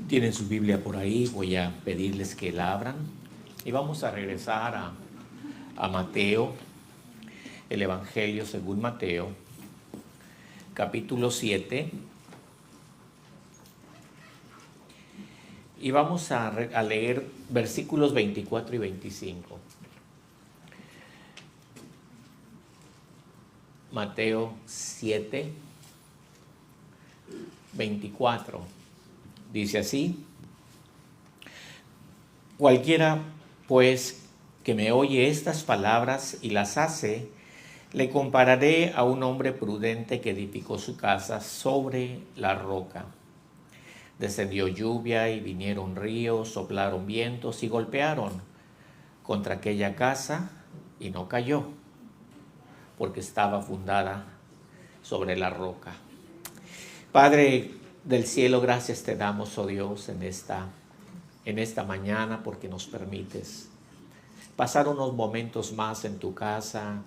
Tienen su Biblia por ahí, voy a pedirles que la abran y vamos a regresar a Mateo, el Evangelio según Mateo, capítulo 7, y vamos a leer versículos 24 y 25. Mateo 7, 24. Dice así: cualquiera, pues, que me oye estas palabras y las hace, le compararé a un hombre prudente que edificó su casa sobre la roca. Descendió lluvia y vinieron ríos, soplaron vientos y golpearon contra aquella casa y no cayó, porque estaba fundada sobre la roca. Padre del cielo, gracias te damos, oh Dios, en esta mañana, porque nos permites pasar unos momentos más en tu casa,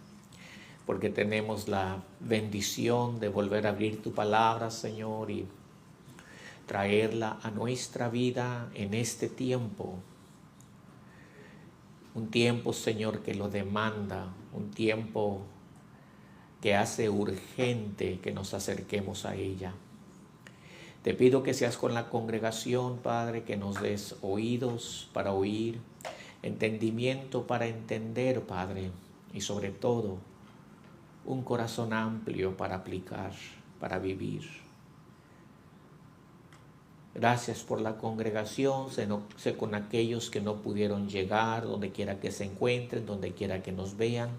porque tenemos la bendición de volver a abrir tu palabra, Señor, y traerla a nuestra vida en este tiempo. Un tiempo, Señor, que lo demanda, un tiempo que hace urgente que nos acerquemos a ella. Te pido que seas con la congregación, Padre, que nos des oídos para oír, entendimiento para entender, Padre, y sobre todo un corazón amplio para aplicar, para vivir. Gracias por la congregación, sé con aquellos que no pudieron llegar, donde quiera que se encuentren, donde quiera que nos vean,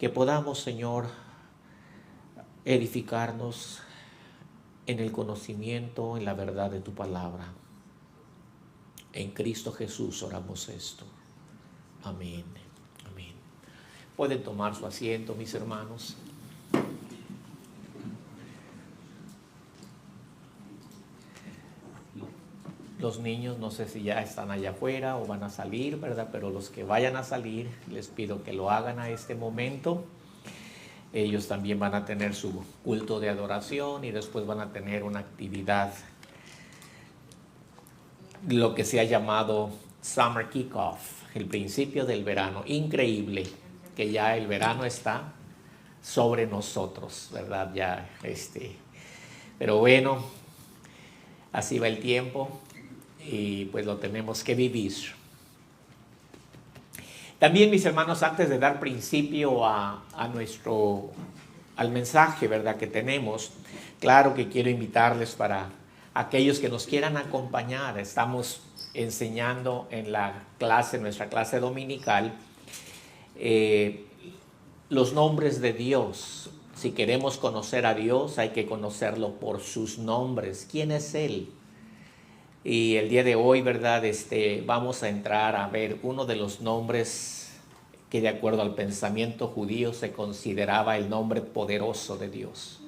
que podamos, Señor, edificarnos en el conocimiento, en la verdad de tu palabra. En Cristo Jesús oramos esto. Amén. Amén. Pueden tomar su asiento, mis hermanos. Los niños no sé si ya están allá afuera o van a salir, ¿verdad? Pero los que vayan a salir, les pido que lo hagan a este momento. Ellos también van a tener su culto de adoración y después van a tener una actividad, lo que se ha llamado Summer Kickoff, el principio del verano. Increíble que ya el verano está sobre nosotros, ¿verdad? Pero bueno, así va el tiempo y pues lo tenemos que vivir. También, mis hermanos, antes de dar principio al mensaje, ¿verdad?, que tenemos, claro que quiero invitarles para aquellos que nos quieran acompañar. Estamos enseñando en nuestra clase dominical, los nombres de Dios. Si queremos conocer a Dios, hay que conocerlo por sus nombres. ¿Quién es Él? Y el día de hoy, ¿verdad? Vamos a entrar a ver uno de los nombres que, de acuerdo al pensamiento judío, se consideraba el nombre poderoso de Dios.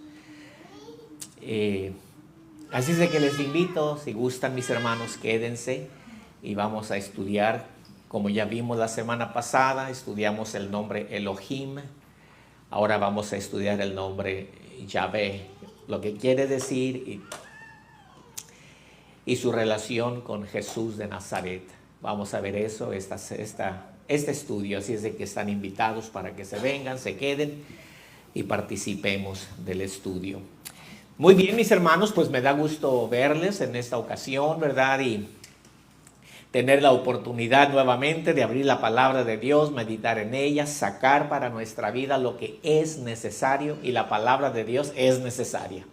Así es de que les invito, si gustan, mis hermanos, quédense y vamos a estudiar. Como ya vimos la semana pasada, estudiamos el nombre Elohim. Ahora vamos a estudiar el nombre Yahvé, lo que quiere decir y su relación con Jesús de Nazaret. Vamos a ver eso, este estudio, así es de que están invitados para que se vengan, se queden y participemos del estudio. Muy bien, mis hermanos, pues me da gusto verles en esta ocasión, ¿verdad? Y tener la oportunidad nuevamente de abrir la palabra de Dios, meditar en ella, sacar para nuestra vida lo que es necesario, y la palabra de Dios es necesaria.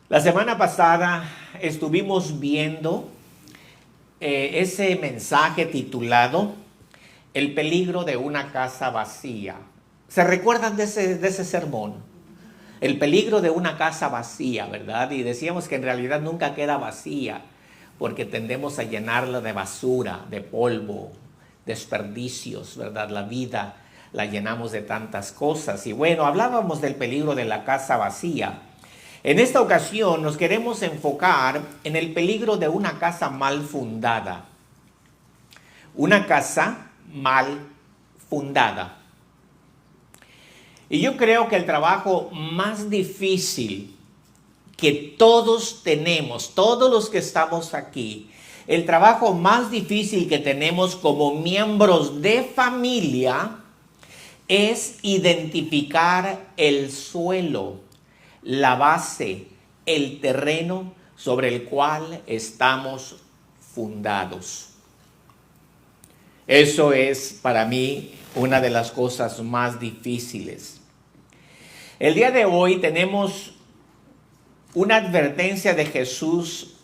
La semana pasada estuvimos viendo ese mensaje titulado El peligro de una casa vacía. ¿Se recuerdan de ese sermón? El peligro de una casa vacía, ¿verdad? Y decíamos que en realidad nunca queda vacía, porque tendemos a llenarla de basura, de polvo, desperdicios, ¿verdad? La vida la llenamos de tantas cosas. Y bueno, hablábamos del peligro de la casa vacía. En esta ocasión nos queremos enfocar en el peligro de una casa mal fundada. Una casa mal fundada. Y yo creo que el trabajo más difícil que todos tenemos, todos los que estamos aquí, el trabajo más difícil que tenemos como miembros de familia es identificar el suelo, la base, el terreno sobre el cual estamos fundados. Eso es para mí una de las cosas más difíciles. El día de hoy tenemos una advertencia de Jesús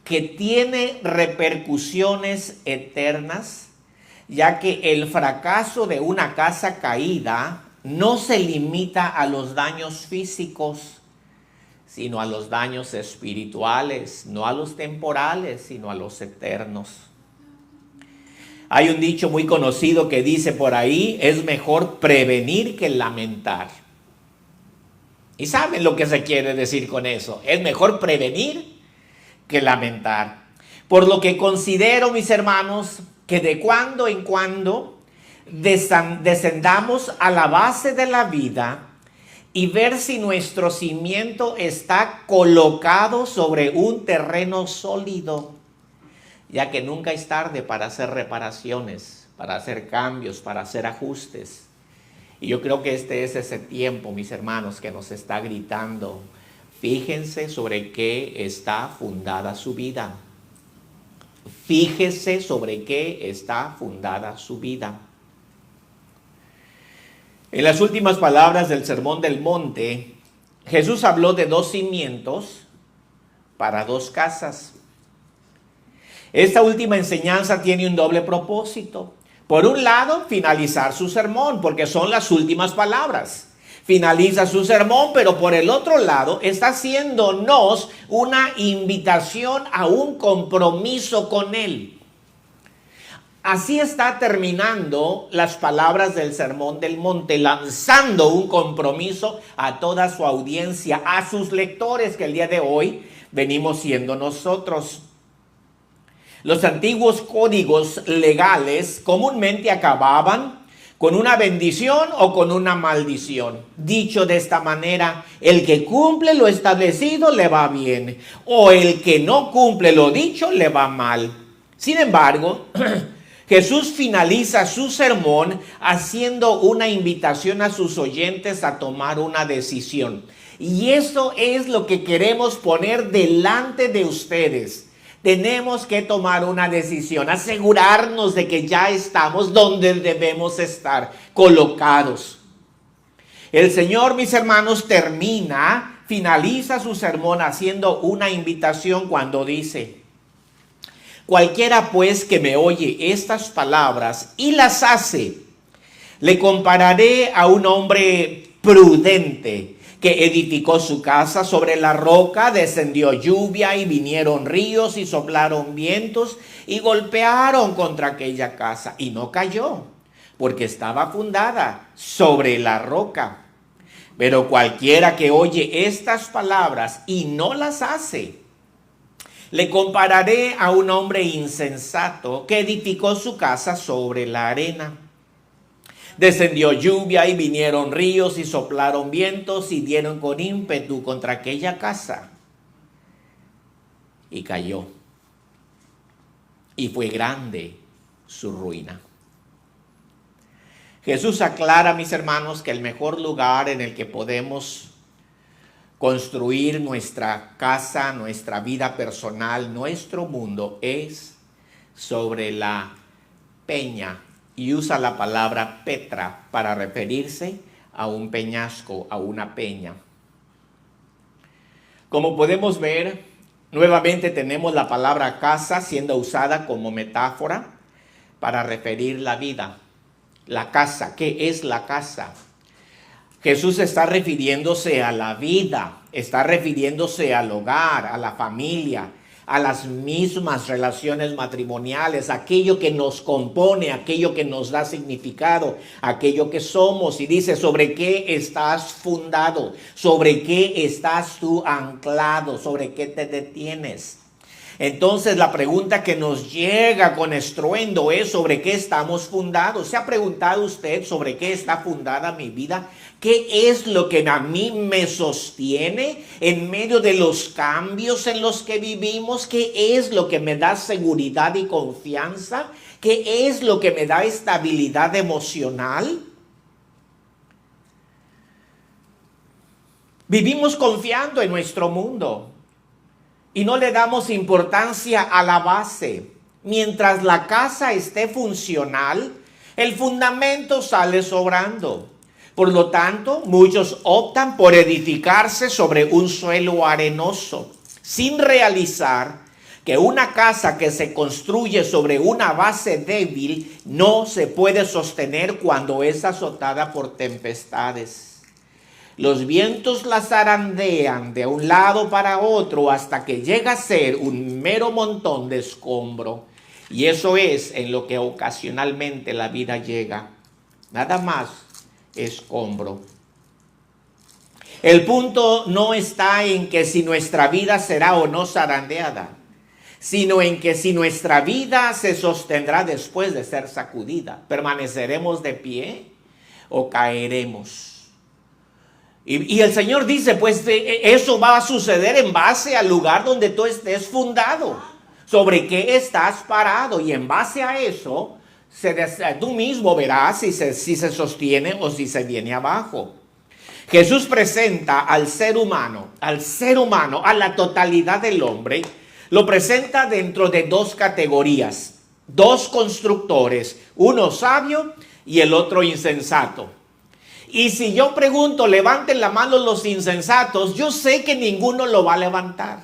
que tiene repercusiones eternas, ya que el fracaso de una casa caída no se limita a los daños físicos, sino a los daños espirituales, no a los temporales, sino a los eternos. Hay un dicho muy conocido que dice por ahí, es mejor prevenir que lamentar. ¿Y saben lo que se quiere decir con eso? Es mejor prevenir que lamentar. Por lo que considero, mis hermanos, que de cuando en cuando descendamos a la base de la vida y ver si nuestro cimiento está colocado sobre un terreno sólido, ya que nunca es tarde para hacer reparaciones, para hacer cambios, para hacer ajustes. Y yo creo que este es ese tiempo, mis hermanos, que nos está gritando, fíjense sobre qué está fundada su vida. Fíjese sobre qué está fundada su vida. En las últimas palabras del Sermón del Monte, Jesús habló de 2 cimientos para 2 casas. Esta última enseñanza tiene un doble propósito. Por un lado, finalizar su sermón, porque son las últimas palabras. Finaliza su sermón, pero por el otro lado está haciéndonos una invitación a un compromiso con Él. Así está terminando las palabras del Sermón del Monte, lanzando un compromiso a toda su audiencia, a sus lectores que el día de hoy venimos siendo nosotros. Los antiguos códigos legales comúnmente acababan con una bendición o con una maldición. Dicho de esta manera, el que cumple lo establecido le va bien, o el que no cumple lo dicho le va mal. Sin embargo, Jesús finaliza su sermón haciendo una invitación a sus oyentes a tomar una decisión. Y eso es lo que queremos poner delante de ustedes. Tenemos que tomar una decisión, asegurarnos de que ya estamos donde debemos estar, colocados. El Señor, mis hermanos, finaliza su sermón haciendo una invitación cuando dice: cualquiera pues que me oye estas palabras y las hace, le compararé a un hombre prudente que edificó su casa sobre la roca, descendió lluvia y vinieron ríos y soplaron vientos y golpearon contra aquella casa y no cayó, porque estaba fundada sobre la roca. Pero cualquiera que oye estas palabras y no las hace, le compararé a un hombre insensato que edificó su casa sobre la arena. Descendió lluvia y vinieron ríos y soplaron vientos y dieron con ímpetu contra aquella casa. Y cayó. Y fue grande su ruina. Jesús aclara, mis hermanos, que el mejor lugar en el que podemos construir nuestra casa, nuestra vida personal, nuestro mundo, es sobre la peña. Y usa la palabra Petra para referirse a un peñasco, a una peña. Como podemos ver, nuevamente tenemos la palabra casa siendo usada como metáfora para referir la vida. La casa, ¿qué es la casa? Jesús está refiriéndose a la vida, está refiriéndose al hogar, a la familia, a las mismas relaciones matrimoniales, aquello que nos compone, aquello que nos da significado, aquello que somos. Y dice, ¿sobre qué estás fundado? ¿Sobre qué estás tú anclado? ¿Sobre qué te detienes? Entonces la pregunta que nos llega con estruendo es sobre qué estamos fundados. ¿Se ha preguntado usted sobre qué está fundada mi vida? ¿Qué es lo que a mí me sostiene en medio de los cambios en los que vivimos? ¿Qué es lo que me da seguridad y confianza? ¿Qué es lo que me da estabilidad emocional? Vivimos confiando en nuestro mundo y no le damos importancia a la base. Mientras la casa esté funcional, el fundamento sale sobrando. Por lo tanto, muchos optan por edificarse sobre un suelo arenoso, sin realizar que una casa que se construye sobre una base débil no se puede sostener cuando es azotada por tempestades. Los vientos la zarandean de un lado para otro hasta que llega a ser un mero montón de escombro. Y eso es en lo que ocasionalmente la vida llega. Nada más escombro. El punto no está en que si nuestra vida será o no zarandeada, sino en que si nuestra vida se sostendrá después de ser sacudida, permaneceremos de pie o caeremos. Y el Señor dice, pues eso va a suceder en base al lugar donde tú estés fundado, sobre qué estás parado, y en base a eso tú mismo verás si se sostiene o si se viene abajo. Jesús presenta al ser humano, a la totalidad del hombre, lo presenta dentro de dos categorías, dos constructores, uno sabio y el otro insensato. Y si yo pregunto, levanten la mano los insensatos, yo sé que ninguno lo va a levantar.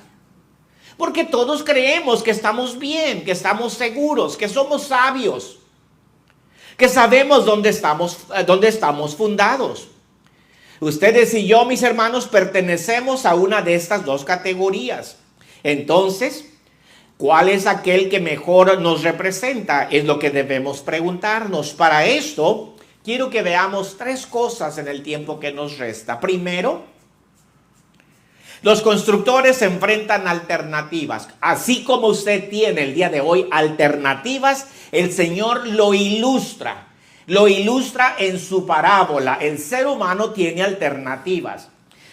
Porque todos creemos que estamos bien, que estamos seguros, que somos sabios, que sabemos dónde estamos fundados. Ustedes y yo, mis hermanos, pertenecemos a una de estas dos categorías. Entonces, ¿cuál es aquel que mejor nos representa? Es lo que debemos preguntarnos. Para esto, quiero que veamos tres cosas en el tiempo que nos resta. Primero, los constructores enfrentan alternativas. Así como usted tiene el día de hoy alternativas, el Señor lo ilustra en su parábola. El ser humano tiene alternativas.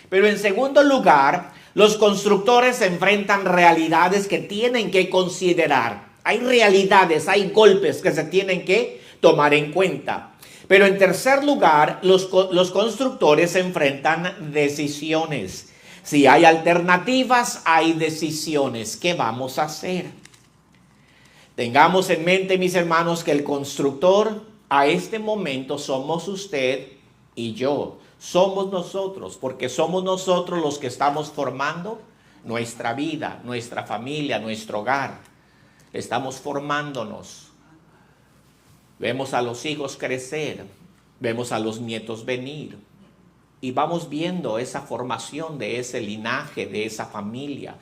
Pero en segundo lugar, los constructores enfrentan realidades que tienen que considerar. Hay realidades, hay golpes que se tienen que tomar en cuenta. Pero en tercer lugar, los constructores enfrentan decisiones. Si hay alternativas, hay decisiones. ¿Qué vamos a hacer? Tengamos en mente, mis hermanos, que el constructor a este momento somos usted y yo. Somos nosotros, porque somos nosotros los que estamos formando nuestra vida, nuestra familia, nuestro hogar. Estamos formándonos. Vemos a los hijos crecer, vemos a los nietos venir y vamos viendo esa formación de ese linaje, de esa familia.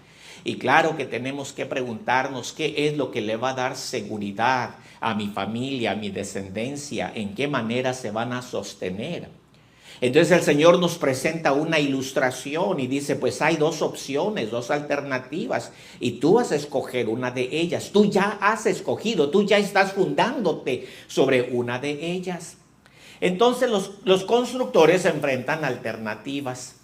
Y claro que tenemos que preguntarnos qué es lo que le va a dar seguridad a mi familia, a mi descendencia, en qué manera se van a sostener. Entonces el Señor nos presenta una ilustración y dice, pues hay dos opciones, dos alternativas, y tú vas a escoger una de ellas. Tú ya has escogido, tú ya estás fundándote sobre una de ellas. Entonces los constructores enfrentan alternativas.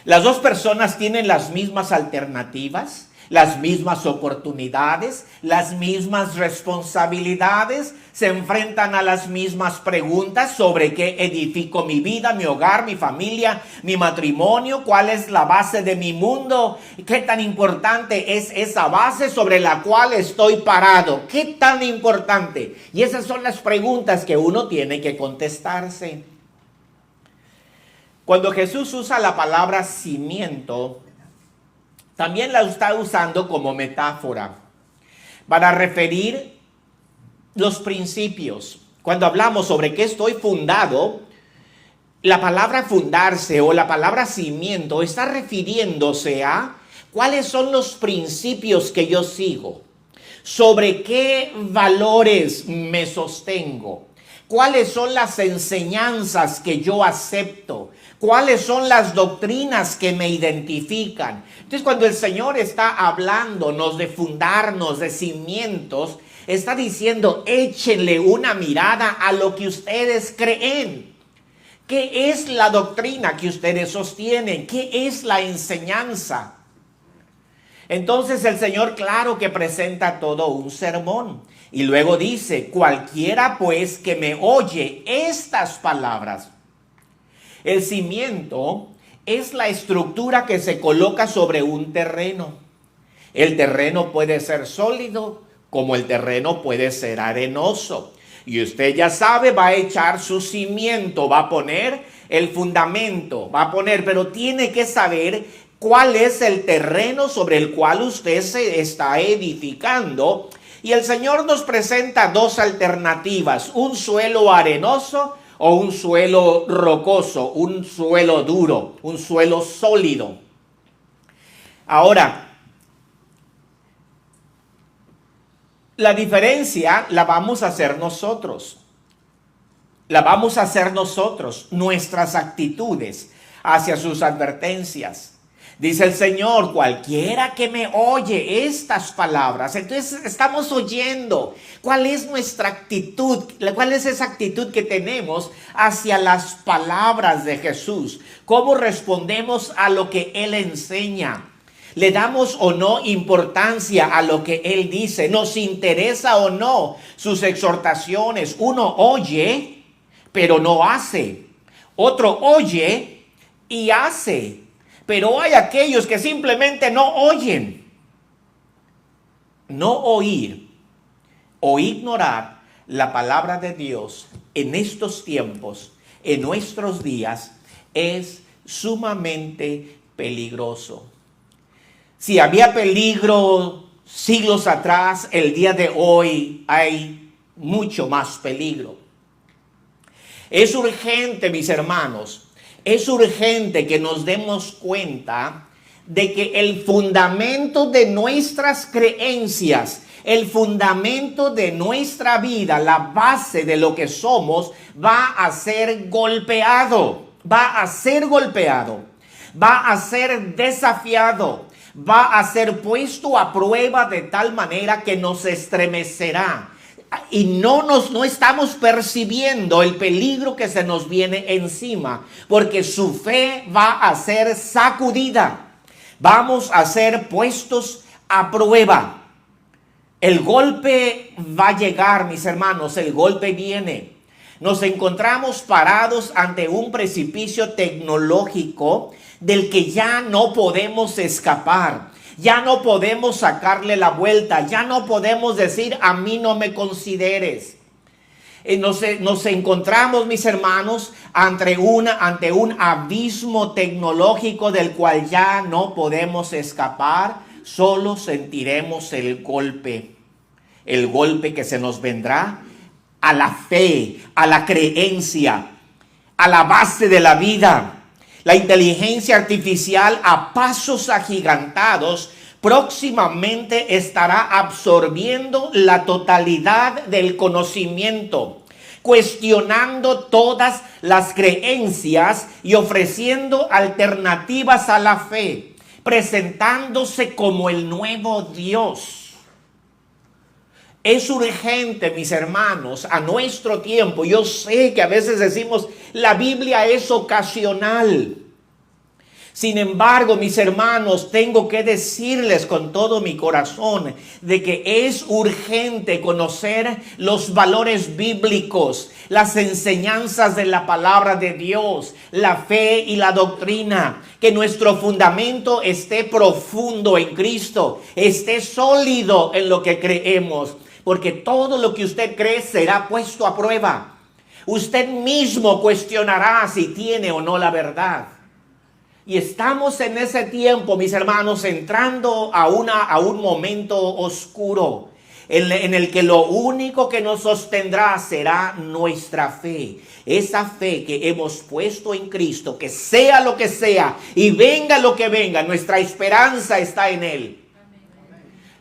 Las dos personas tienen las mismas alternativas, las mismas oportunidades, las mismas responsabilidades, se enfrentan a las mismas preguntas sobre qué edifico mi vida, mi hogar, mi familia, mi matrimonio, cuál es la base de mi mundo, qué tan importante es esa base sobre la cual estoy parado, qué tan importante. Y esas son las preguntas que uno tiene que contestarse. Cuando Jesús usa la palabra cimiento, también la está usando como metáfora para referir los principios. Cuando hablamos sobre qué estoy fundado, la palabra fundarse o la palabra cimiento está refiriéndose a cuáles son los principios que yo sigo, sobre qué valores me sostengo, cuáles son las enseñanzas que yo acepto, ¿Cuáles son las doctrinas que me identifican? Entonces, cuando el Señor está hablándonos de fundarnos, de cimientos, está diciendo, échenle una mirada a lo que ustedes creen. ¿Qué es la doctrina que ustedes sostienen? ¿Qué es la enseñanza? Entonces el Señor, claro que presenta todo un sermón. Y luego dice, cualquiera pues que me oye estas palabras. El cimiento es la estructura que se coloca sobre un terreno. El terreno puede ser sólido, como el terreno puede ser arenoso. Y usted ya sabe, va a echar su cimiento, va a poner el fundamento, pero tiene que saber cuál es el terreno sobre el cual usted se está edificando. Y el Señor nos presenta dos alternativas, un suelo arenoso o un suelo rocoso, un suelo duro, un suelo sólido. Ahora, la diferencia la vamos a hacer nosotros. Nuestras actitudes hacia sus advertencias. Dice el Señor, cualquiera que me oye estas palabras. Entonces estamos oyendo. ¿Cuál es nuestra actitud? ¿Cuál es esa actitud que tenemos hacia las palabras de Jesús? ¿Cómo respondemos a lo que Él enseña? ¿Le damos o no importancia a lo que Él dice? ¿Nos interesa o no sus exhortaciones? Uno oye, pero no hace. Otro oye y hace. Pero hay aquellos que simplemente no oyen. No oír o ignorar la palabra de Dios en estos tiempos, en nuestros días, es sumamente peligroso. Si había peligro siglos atrás, el día de hoy hay mucho más peligro. Es urgente, mis hermanos, es urgente que nos demos cuenta de que el fundamento de nuestras creencias, el fundamento de nuestra vida, la base de lo que somos, va a ser golpeado, va a ser desafiado, va a ser puesto a prueba de tal manera que nos estremecerá. Y no estamos percibiendo el peligro que se nos viene encima, porque su fe va a ser sacudida. Vamos a ser puestos a prueba. El golpe va a llegar, mis hermanos, el golpe viene. Nos encontramos parados ante un precipicio tecnológico del que ya no podemos escapar. Ya no podemos sacarle la vuelta, ya no podemos decir, a mí no me consideres. Nos encontramos, mis hermanos, ante un abismo tecnológico del cual ya no podemos escapar, solo sentiremos el golpe que se nos vendrá a la fe, a la creencia, a la base de la vida. La inteligencia artificial a pasos agigantados próximamente estará absorbiendo la totalidad del conocimiento, cuestionando todas las creencias y ofreciendo alternativas a la fe, presentándose como el nuevo Dios. Es urgente, mis hermanos, a nuestro tiempo. Yo sé que a veces decimos, la Biblia es ocasional. Sin embargo, mis hermanos, tengo que decirles con todo mi corazón de que es urgente conocer los valores bíblicos, las enseñanzas de la palabra de Dios, la fe y la doctrina. Que nuestro fundamento esté profundo en Cristo, esté sólido en lo que creemos. Porque todo lo que usted cree será puesto a prueba. Usted mismo cuestionará si tiene o no la verdad. Y estamos en ese tiempo, mis hermanos, entrando a un momento oscuro en el que lo único que nos sostendrá será nuestra fe. Esa fe que hemos puesto en Cristo, que sea lo que sea y venga lo que venga, nuestra esperanza está en Él.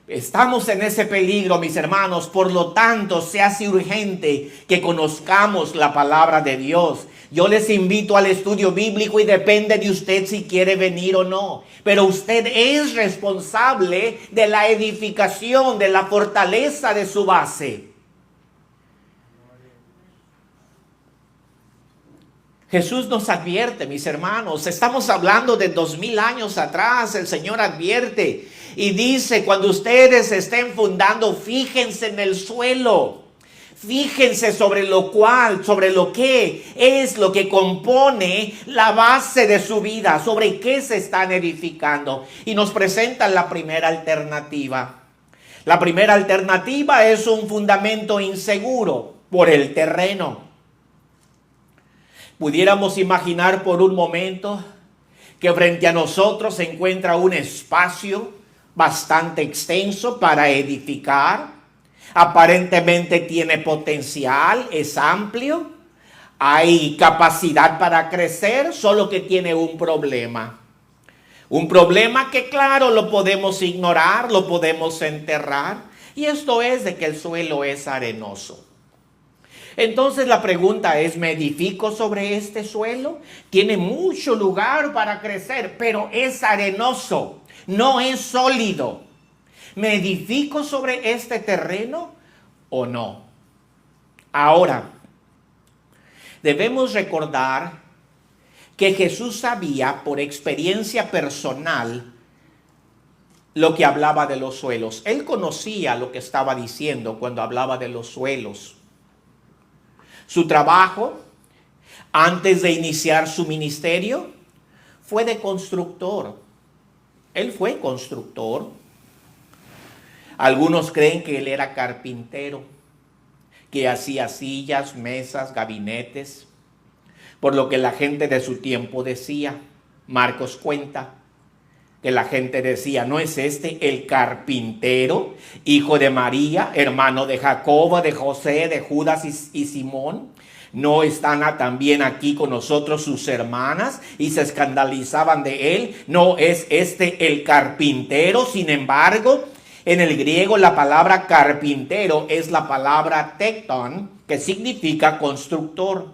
Estamos en ese peligro, mis hermanos. Por lo tanto, se hace urgente que conozcamos la palabra de Dios. Yo les invito al estudio bíblico y depende de usted si quiere venir o no. Pero usted es responsable de la edificación, de la fortaleza de su base. Jesús nos advierte, mis hermanos. Estamos hablando de 2000 años atrás. El Señor advierte y dice: cuando ustedes estén fundando, fíjense en el suelo. Fíjense sobre lo que es lo que compone la base de su vida, sobre qué se están edificando. Y nos presentan la primera alternativa. La primera alternativa es un fundamento inseguro por el terreno. Pudiéramos imaginar por un momento que frente a nosotros se encuentra un espacio bastante extenso para edificar. Aparentemente tiene potencial, es amplio, hay capacidad para crecer, solo que tiene un problema. Un problema que, claro, lo podemos ignorar, lo podemos enterrar, y esto es de que el suelo es arenoso. Entonces la pregunta es: ¿me edifico sobre este suelo? Tiene mucho lugar para crecer, pero es arenoso, no es sólido. ¿Me edifico sobre este terreno o no? Ahora, debemos recordar que Jesús sabía por experiencia personal lo que hablaba de los suelos. Él conocía lo que estaba diciendo cuando hablaba de los suelos. Su trabajo, antes de iniciar su ministerio, fue de constructor. Él fue constructor. Algunos creen que él era carpintero, que hacía sillas, mesas, gabinetes, por lo que la gente de su tiempo decía. Marcos cuenta que la gente decía: ¿no es este el carpintero, hijo de María, hermano de Jacobo, de José, de Judas y Simón? ¿No están también aquí con nosotros sus hermanas? Y se escandalizaban de él. ¿No es este el carpintero? Sin embargo, en el griego la palabra carpintero es la palabra tekton, que significa constructor.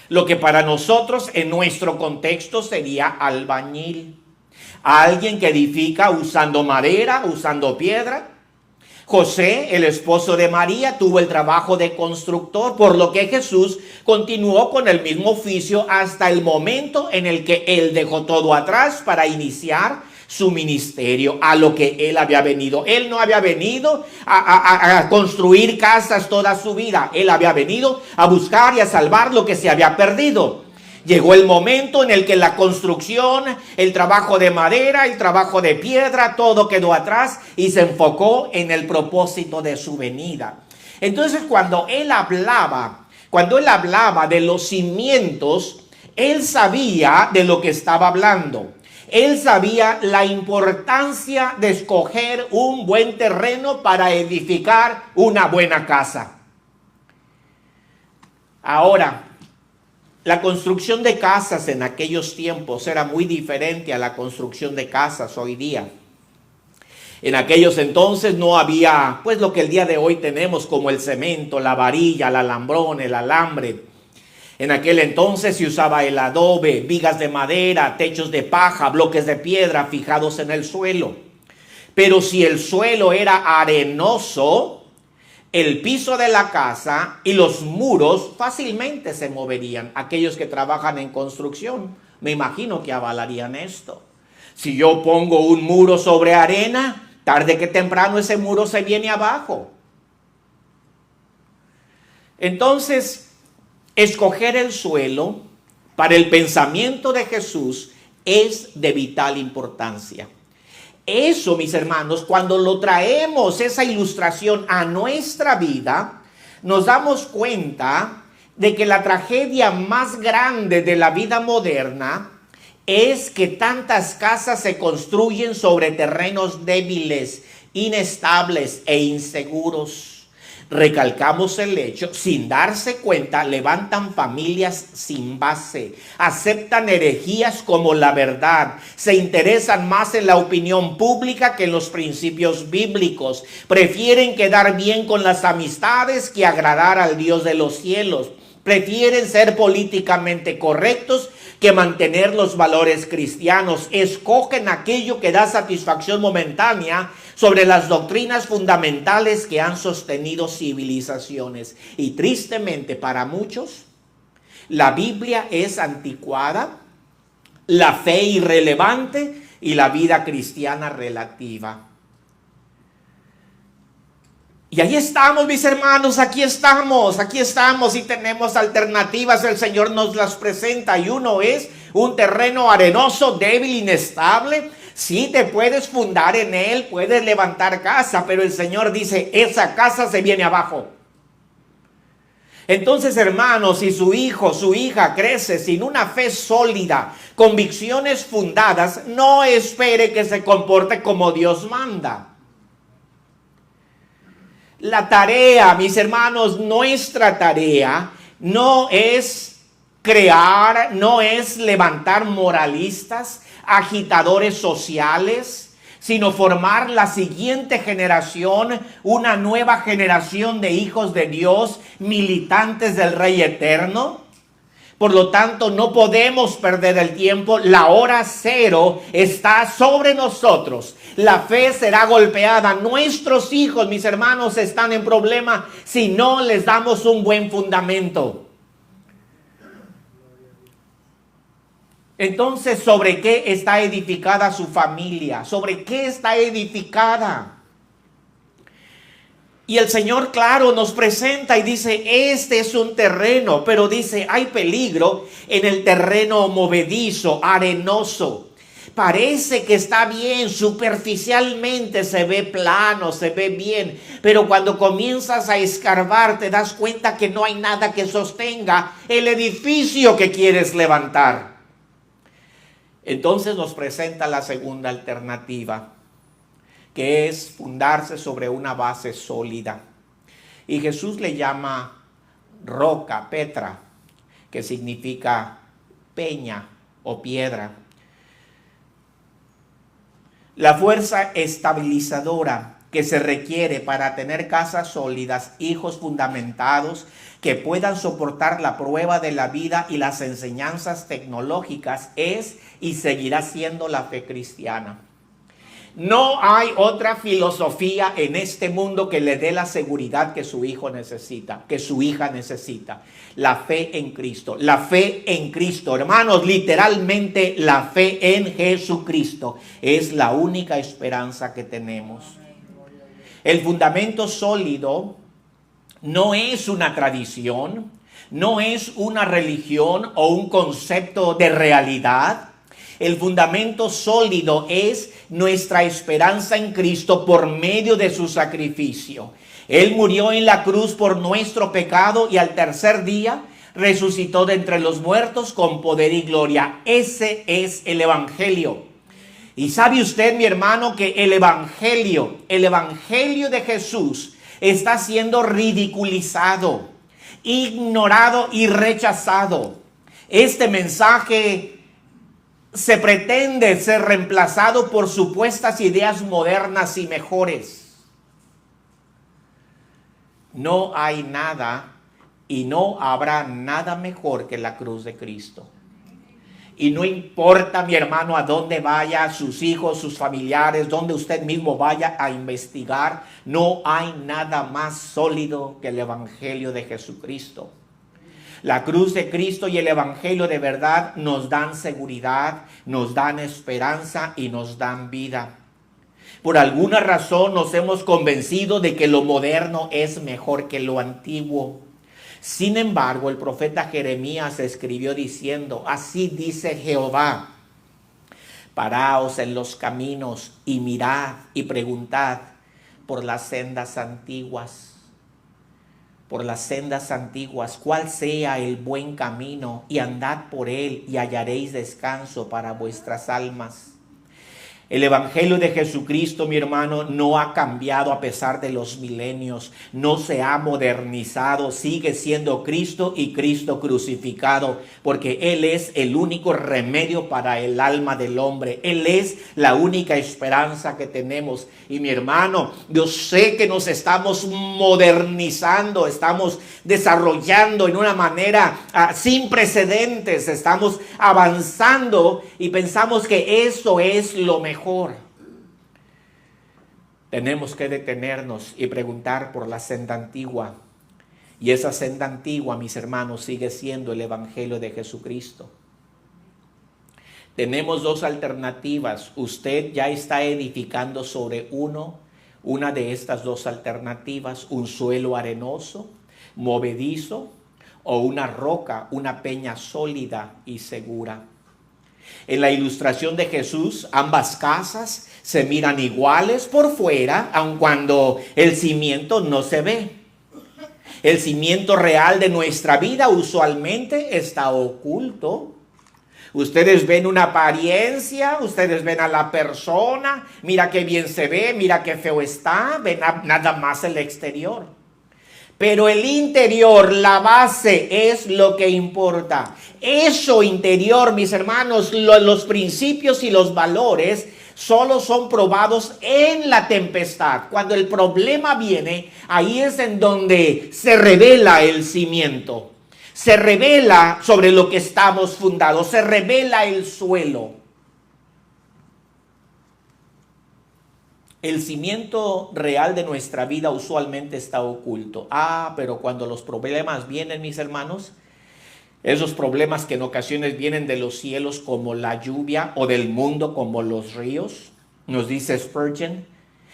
Lo que para nosotros en nuestro contexto sería albañil. Alguien que edifica usando madera, usando piedra. José, el esposo de María, tuvo el trabajo de constructor, por lo que Jesús continuó con el mismo oficio hasta el momento en el que él dejó todo atrás para iniciar su ministerio, a lo que él había venido. Él no había venido a construir casas toda su vida. Él había venido a buscar y a salvar lo que se había perdido. Llegó el momento en el que la construcción, el trabajo de madera, el trabajo de piedra, todo quedó atrás y se enfocó en el propósito de su venida. Entonces, cuando él hablaba de los cimientos, él sabía de lo que estaba hablando. Él sabía la importancia de escoger un buen terreno para edificar una buena casa. Ahora, la construcción de casas en aquellos tiempos era muy diferente a la construcción de casas hoy día. En aquellos entonces no había, pues, lo que el día de hoy tenemos como el cemento, la varilla, el alambrón, el alambre. En aquel entonces se usaba el adobe, vigas de madera, techos de paja, bloques de piedra fijados en el suelo. Pero si el suelo era arenoso, el piso de la casa y los muros fácilmente se moverían. Aquellos que trabajan en construcción, me imagino que avalarían esto. Si yo pongo un muro sobre arena, tarde que temprano ese muro se viene abajo. Entonces, escoger el suelo para el pensamiento de Jesús es de vital importancia. Eso, mis hermanos, cuando lo traemos, esa ilustración a nuestra vida, nos damos cuenta de que la tragedia más grande de la vida moderna es que tantas casas se construyen sobre terrenos débiles, inestables e inseguros. Recalcamos el hecho, sin darse cuenta, levantan familias sin base, aceptan herejías como la verdad, se interesan más en la opinión pública que en los principios bíblicos, prefieren quedar bien con las amistades que agradar al Dios de los cielos, prefieren ser políticamente correctos que mantener los valores cristianos, escogen aquello que da satisfacción momentánea sobre las doctrinas fundamentales que han sostenido civilizaciones. Y tristemente para muchos, la Biblia es anticuada, la fe irrelevante y la vida cristiana relativa. Y ahí estamos, mis hermanos, aquí estamos y tenemos alternativas, el Señor nos las presenta y uno es un terreno arenoso, débil, inestable. Sí, te puedes fundar en él, puedes levantar casa, pero el Señor dice, esa casa se viene abajo. Entonces, hermanos, si su hijo, su hija crece sin una fe sólida, convicciones fundadas, no espere que se comporte como Dios manda. La tarea, mis hermanos, nuestra tarea no es crear, no es levantar moralistas, agitadores sociales, sino formar la siguiente generación, una nueva generación de hijos de Dios, militantes del Rey Eterno. Por lo tanto, no podemos perder el tiempo. La hora cero está sobre nosotros. La fe será golpeada. Nuestros hijos, mis hermanos, están en problema si no les damos un buen fundamento. Entonces, ¿sobre qué está edificada su familia? ¿Sobre qué está edificada? Y el Señor, claro, nos presenta y dice, este es un terreno, pero dice, hay peligro en el terreno movedizo, arenoso. Parece que está bien, superficialmente se ve plano, se ve bien, pero cuando comienzas a escarbar te das cuenta que no hay nada que sostenga el edificio que quieres levantar. Entonces nos presenta la segunda alternativa, que es fundarse sobre una base sólida. Y Jesús le llama roca, Petra, que significa peña o piedra. La fuerza estabilizadora que se requiere para tener casas sólidas, hijos fundamentados, que puedan soportar la prueba de la vida y las enseñanzas tecnológicas, es y seguirá siendo la fe cristiana. No hay otra filosofía en este mundo que le dé la seguridad que su hijo necesita, que su hija necesita. La fe en Cristo. La fe en Cristo, hermanos, literalmente la fe en Jesucristo es la única esperanza que tenemos. El fundamento sólido no es una tradición, no es una religión o un concepto de realidad. El fundamento sólido es nuestra esperanza en Cristo por medio de su sacrificio. Él murió en la cruz por nuestro pecado y al tercer día resucitó de entre los muertos con poder y gloria. Ese es el Evangelio. Y sabe usted, mi hermano, que el Evangelio de Jesús está siendo ridiculizado, ignorado y rechazado. Este mensaje se pretende ser reemplazado por supuestas ideas modernas y mejores. No hay nada y no habrá nada mejor que la cruz de Cristo. Y no importa, mi hermano, a dónde vaya, sus hijos, sus familiares, donde usted mismo vaya a investigar, no hay nada más sólido que el Evangelio de Jesucristo. La cruz de Cristo y el Evangelio de verdad nos dan seguridad, nos dan esperanza y nos dan vida. Por alguna razón nos hemos convencido de que lo moderno es mejor que lo antiguo. Sin embargo, el profeta Jeremías escribió diciendo, así dice Jehová, paraos en los caminos y mirad y preguntad por las sendas antiguas. Por las sendas antiguas, cuál sea el buen camino, y andad por él y hallaréis descanso para vuestras almas. El Evangelio de Jesucristo, mi hermano, no ha cambiado a pesar de los milenios, no se ha modernizado, sigue siendo Cristo y Cristo crucificado, porque Él es el único remedio para el alma del hombre, Él es la única esperanza que tenemos. Y mi hermano, yo sé que nos estamos modernizando, estamos desarrollando en una manera sin precedentes, estamos avanzando y pensamos que eso es lo mejor. Tenemos que detenernos y preguntar por la senda antigua. Y esa senda antigua, mis hermanos, sigue siendo el Evangelio de Jesucristo. Tenemos dos alternativas. Usted ya está edificando sobre una de estas dos alternativas, un suelo arenoso, movedizo, o una roca, una peña sólida y segura. En la ilustración de Jesús, ambas casas se miran iguales por fuera, aun cuando el cimiento no se ve. El cimiento real de nuestra vida usualmente está oculto. Ustedes ven una apariencia, ustedes ven a la persona, mira qué bien se ve, mira qué feo está, ven nada más el exterior. Pero el interior, la base, es lo que importa. Eso interior, mis hermanos, los principios y los valores solo son probados en la tempestad. Cuando el problema viene, ahí es en donde se revela el cimiento. Se revela sobre lo que estamos fundados, se revela el suelo. El cimiento real de nuestra vida usualmente está oculto. Pero cuando los problemas vienen, mis hermanos, esos problemas que en ocasiones vienen de los cielos como la lluvia o del mundo como los ríos, nos dice Spurgeon,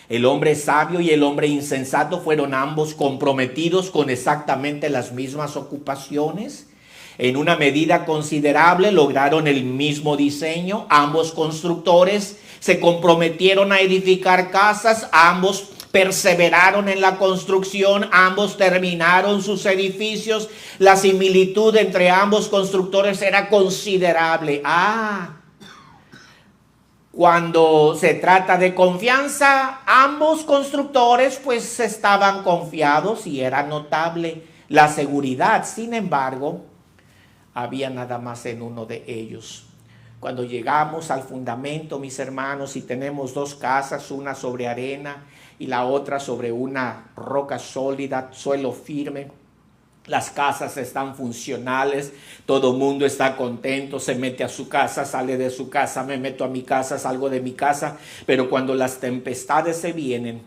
el hombre sabio y el hombre insensato fueron ambos comprometidos con exactamente las mismas ocupaciones. En una medida considerable lograron el mismo diseño. Ambos constructores se comprometieron a edificar casas. Ambos perseveraron en la construcción. Ambos terminaron sus edificios. La similitud entre ambos constructores era considerable. Cuando se trata de confianza, ambos constructores pues estaban confiados y era notable la seguridad. Sin embargo, había nada más en uno de ellos. Cuando llegamos al fundamento, mis hermanos, y tenemos dos casas, una sobre arena y la otra sobre una roca sólida, suelo firme, las casas están funcionales, todo mundo está contento, se mete a su casa, sale de su casa, me meto a mi casa, salgo de mi casa. Pero cuando las tempestades se vienen,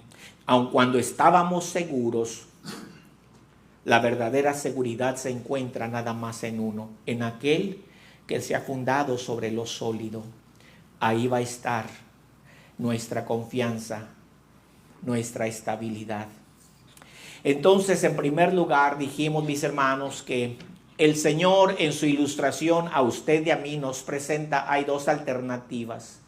aun cuando estábamos seguros, la verdadera seguridad se encuentra nada más en uno, en aquel que se ha fundado sobre lo sólido. Ahí va a estar nuestra confianza, nuestra estabilidad. Entonces, en primer lugar, dijimos, mis hermanos, que el Señor en su ilustración a usted y a mí nos presenta, hay dos alternativas.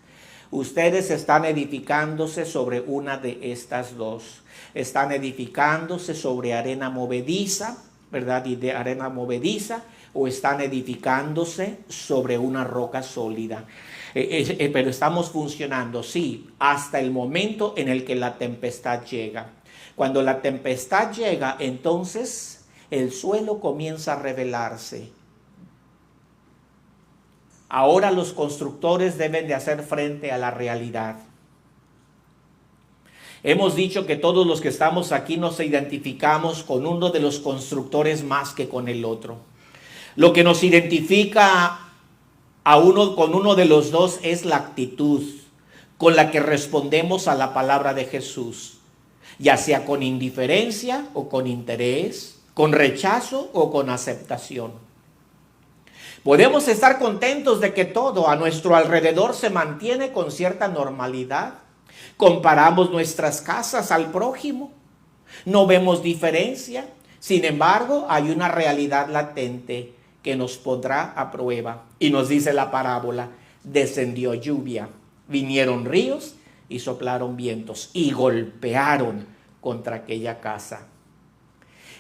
Ustedes están edificándose sobre una de estas dos. Están edificándose sobre arena movediza, ¿verdad? Y de arena movediza, o están edificándose sobre una roca sólida. Pero estamos funcionando, sí, hasta el momento en el que la tempestad llega. Cuando la tempestad llega, entonces el suelo comienza a revelarse. Ahora los constructores deben de hacer frente a la realidad. Hemos dicho que todos los que estamos aquí nos identificamos con uno de los constructores más que con el otro. Lo que nos identifica con uno de los dos es la actitud con la que respondemos a la palabra de Jesús, ya sea con indiferencia o con interés, con rechazo o con aceptación. Podemos estar contentos de que todo a nuestro alrededor se mantiene con cierta normalidad. Comparamos nuestras casas al prójimo, no vemos diferencia. Sin embargo, hay una realidad latente que nos pondrá a prueba. Y nos dice la parábola, descendió lluvia, vinieron ríos y soplaron vientos y golpearon contra aquella casa.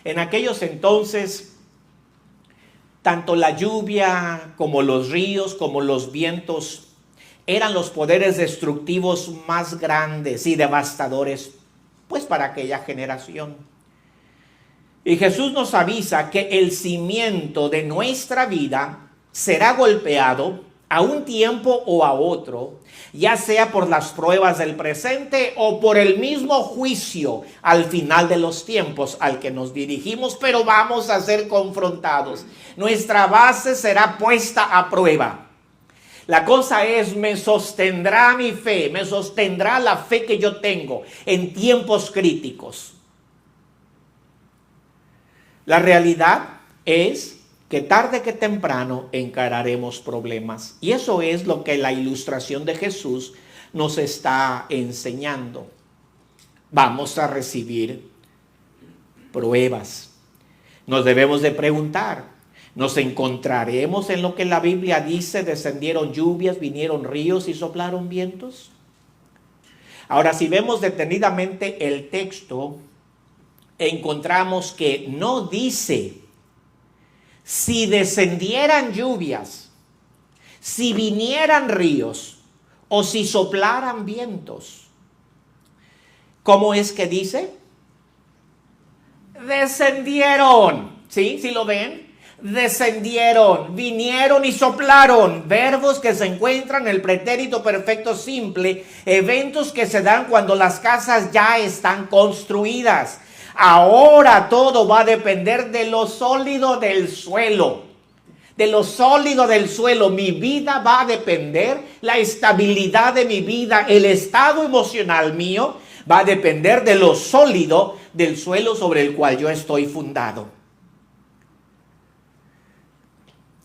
En aquellos entonces, tanto la lluvia como los ríos, como los vientos, eran los poderes destructivos más grandes y devastadores, pues para aquella generación. Y Jesús nos avisa que el cimiento de nuestra vida será golpeado a un tiempo o a otro, ya sea por las pruebas del presente o por el mismo juicio al final de los tiempos al que nos dirigimos, pero vamos a ser confrontados. Nuestra base será puesta a prueba. La cosa es, ¿me sostendrá mi fe? ¿Me sostendrá la fe que yo tengo en tiempos críticos? La realidad es que tarde que temprano encararemos problemas. Y eso es lo que la ilustración de Jesús nos está enseñando. Vamos a recibir pruebas. Nos debemos de preguntar, ¿nos encontraremos en lo que la Biblia dice? Descendieron lluvias, vinieron ríos y soplaron vientos. Ahora, si vemos detenidamente el texto, encontramos que no dice si descendieran lluvias, si vinieran ríos o si soplaran vientos. ¿Cómo es que dice? Descendieron. ¿Sí? ¿Sí lo ven? Descendieron, vinieron y soplaron. Verbos que se encuentran en el pretérito perfecto simple. Eventos que se dan cuando las casas ya están construidas. Ahora todo va a depender de lo sólido del suelo. De lo sólido del suelo. Mi vida va a depender, la estabilidad de mi vida, el estado emocional mío, va a depender de lo sólido del suelo sobre el cual yo estoy fundado.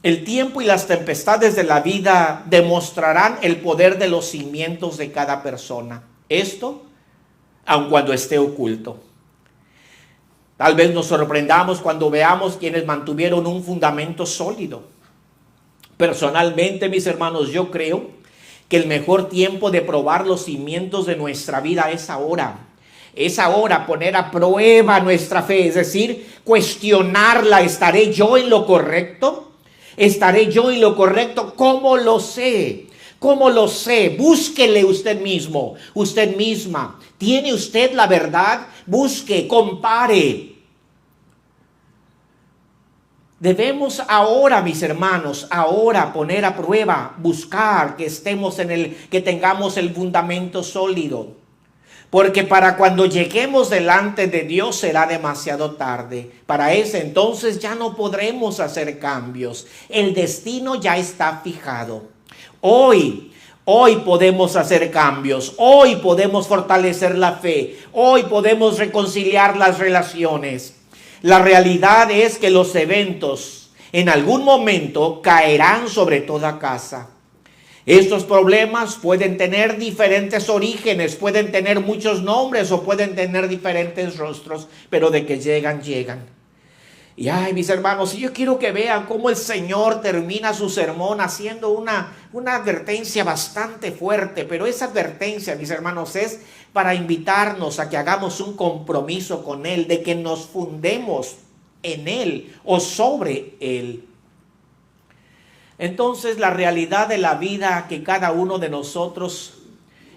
El tiempo y las tempestades de la vida demostrarán el poder de los cimientos de cada persona. Esto, aun cuando esté oculto. Tal vez nos sorprendamos cuando veamos quienes mantuvieron un fundamento sólido. Personalmente, mis hermanos, yo creo que el mejor tiempo de probar los cimientos de nuestra vida es ahora. Es ahora poner a prueba nuestra fe, es decir, cuestionarla. ¿Estaré yo en lo correcto? ¿Estaré yo en lo correcto? ¿Cómo lo sé? ¿Cómo lo sé? Búsquele usted mismo, usted misma. ¿Tiene usted la verdad? Busque, compare. Debemos ahora, mis hermanos, ahora poner a prueba, buscar que estemos que tengamos el fundamento sólido. Porque para cuando lleguemos delante de Dios será demasiado tarde. Para ese entonces ya no podremos hacer cambios. El destino ya está fijado. Hoy podemos hacer cambios. Hoy podemos fortalecer la fe. Hoy podemos reconciliar las relaciones. La realidad es que los eventos en algún momento caerán sobre toda casa. Estos problemas pueden tener diferentes orígenes, pueden tener muchos nombres o pueden tener diferentes rostros, pero de que llegan, llegan. Y ay, mis hermanos, yo quiero que vean cómo el Señor termina su sermón haciendo una advertencia bastante fuerte, pero esa advertencia, mis hermanos, es para invitarnos a que hagamos un compromiso con Él, de que nos fundemos en Él o sobre Él. Entonces, la realidad de la vida que cada uno de nosotros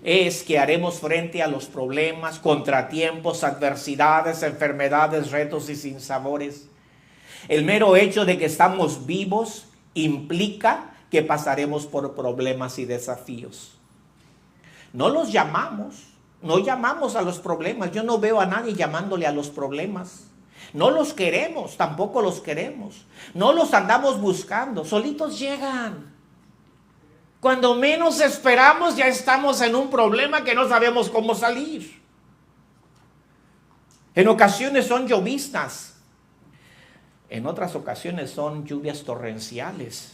es que haremos frente a los problemas, contratiempos, adversidades, enfermedades, retos y sinsabores. El mero hecho de que estamos vivos implica que pasaremos por problemas y desafíos. No los llamamos, no llamamos a los problemas. Yo no veo a nadie llamándole a los problemas. No los queremos, tampoco los queremos. No los andamos buscando, solitos llegan. Cuando menos esperamos ya estamos en un problema que no sabemos cómo salir. En ocasiones son lloviznas. En otras ocasiones son lluvias torrenciales.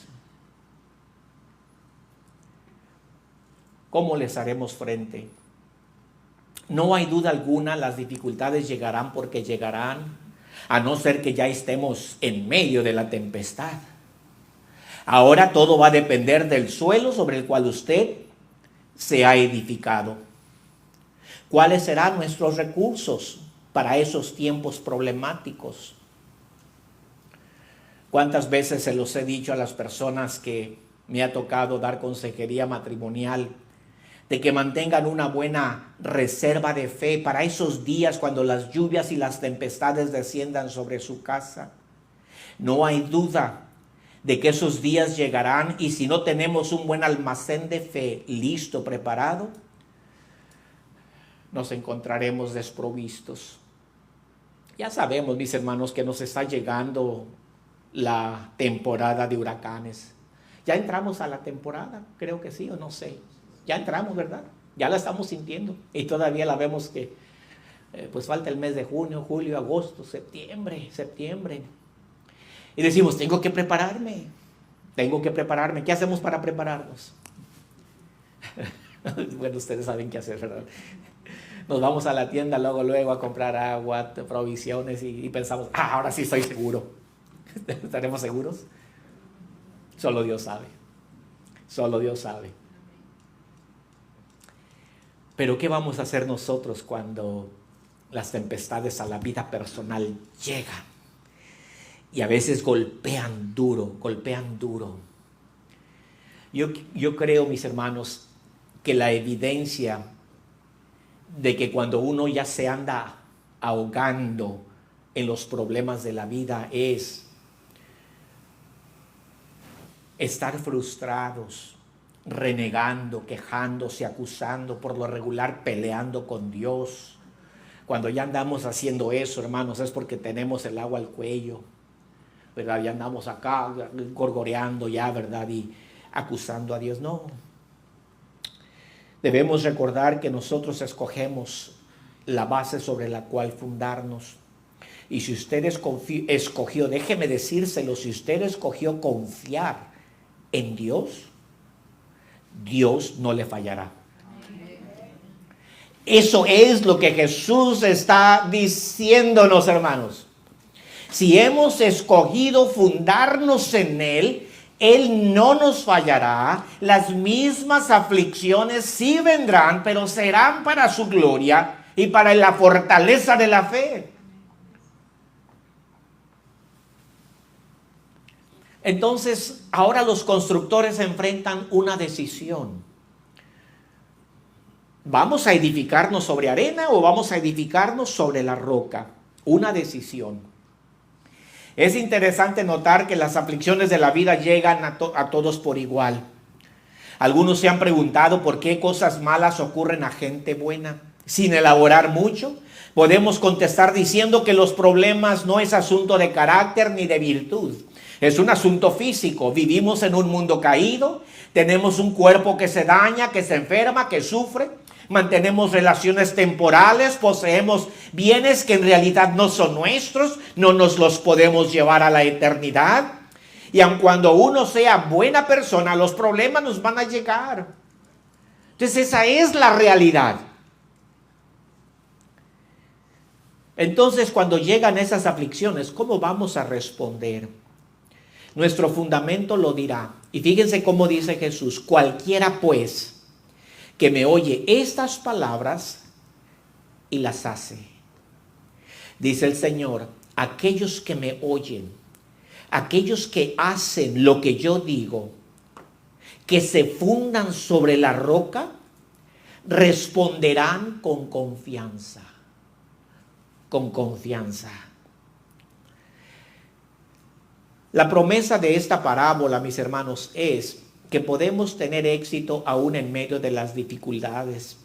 ¿Cómo les haremos frente? No hay duda alguna, las dificultades llegarán porque llegarán, a no ser que ya estemos en medio de la tempestad. Ahora todo va a depender del suelo sobre el cual usted se ha edificado. ¿Cuáles serán nuestros recursos para esos tiempos problemáticos? ¿Cuántas veces se los he dicho a las personas que me ha tocado dar consejería matrimonial, de que mantengan una buena reserva de fe para esos días cuando las lluvias y las tempestades desciendan sobre su casa. No hay duda de que esos días llegarán, y si no tenemos un buen almacén de fe listo, preparado, nos encontraremos desprovistos. Ya sabemos, mis hermanos, que nos está llegando la temporada de huracanes. Ya entramos a la temporada, creo que sí o no sé. Ya entramos, ¿verdad? Ya la estamos sintiendo y todavía la vemos que pues falta el mes de junio, julio, agosto, septiembre. Y decimos, tengo que prepararme. ¿Qué hacemos para prepararnos? Bueno, ustedes saben qué hacer, ¿verdad? Nos vamos a la tienda luego a comprar agua, provisiones y pensamos, ahora sí estoy seguro. ¿Estaremos seguros? Solo Dios sabe. Pero ¿qué vamos a hacer nosotros cuando las tempestades a la vida personal llegan? Y a veces golpean duro. Yo creo, mis hermanos, que la evidencia de que cuando uno ya se anda ahogando en los problemas de la vida es estar frustrados, renegando, quejándose, acusando, por lo regular peleando con Dios. Cuando ya andamos haciendo eso, hermanos, es porque tenemos el agua al cuello, ¿verdad? Ya andamos acá gorgoreando ya, ¿verdad? Y acusando a Dios. No. Debemos recordar que nosotros escogemos la base sobre la cual fundarnos. Y si usted escogió, déjeme decírselo, si usted escogió confiar en Dios, Dios no le fallará. Eso es lo que Jesús está diciéndonos, hermanos. Si hemos escogido fundarnos en Él, Él no nos fallará. Las mismas aflicciones sí vendrán, pero serán para su gloria y para la fortaleza de la fe. Entonces, ahora los constructores enfrentan una decisión. ¿Vamos a edificarnos sobre arena o vamos a edificarnos sobre la roca? Una decisión. Es interesante notar que las aflicciones de la vida llegan a todos por igual. Algunos se han preguntado por qué cosas malas ocurren a gente buena. Sin elaborar mucho, podemos contestar diciendo que los problemas no es asunto de carácter ni de virtud. Es un asunto físico. Vivimos en un mundo caído, tenemos un cuerpo que se daña, que se enferma, que sufre, mantenemos relaciones temporales, poseemos bienes que en realidad no son nuestros, no nos los podemos llevar a la eternidad. Y aun cuando uno sea buena persona, los problemas nos van a llegar. Entonces esa es la realidad. Entonces cuando llegan esas aflicciones, ¿cómo vamos a responder? Nuestro fundamento lo dirá. Y fíjense cómo dice Jesús: cualquiera pues que me oye estas palabras y las hace. Dice el Señor, aquellos que me oyen, aquellos que hacen lo que yo digo, que se fundan sobre la roca, responderán con confianza. Con confianza. La promesa de esta parábola, mis hermanos, es que podemos tener éxito aún en medio de las dificultades.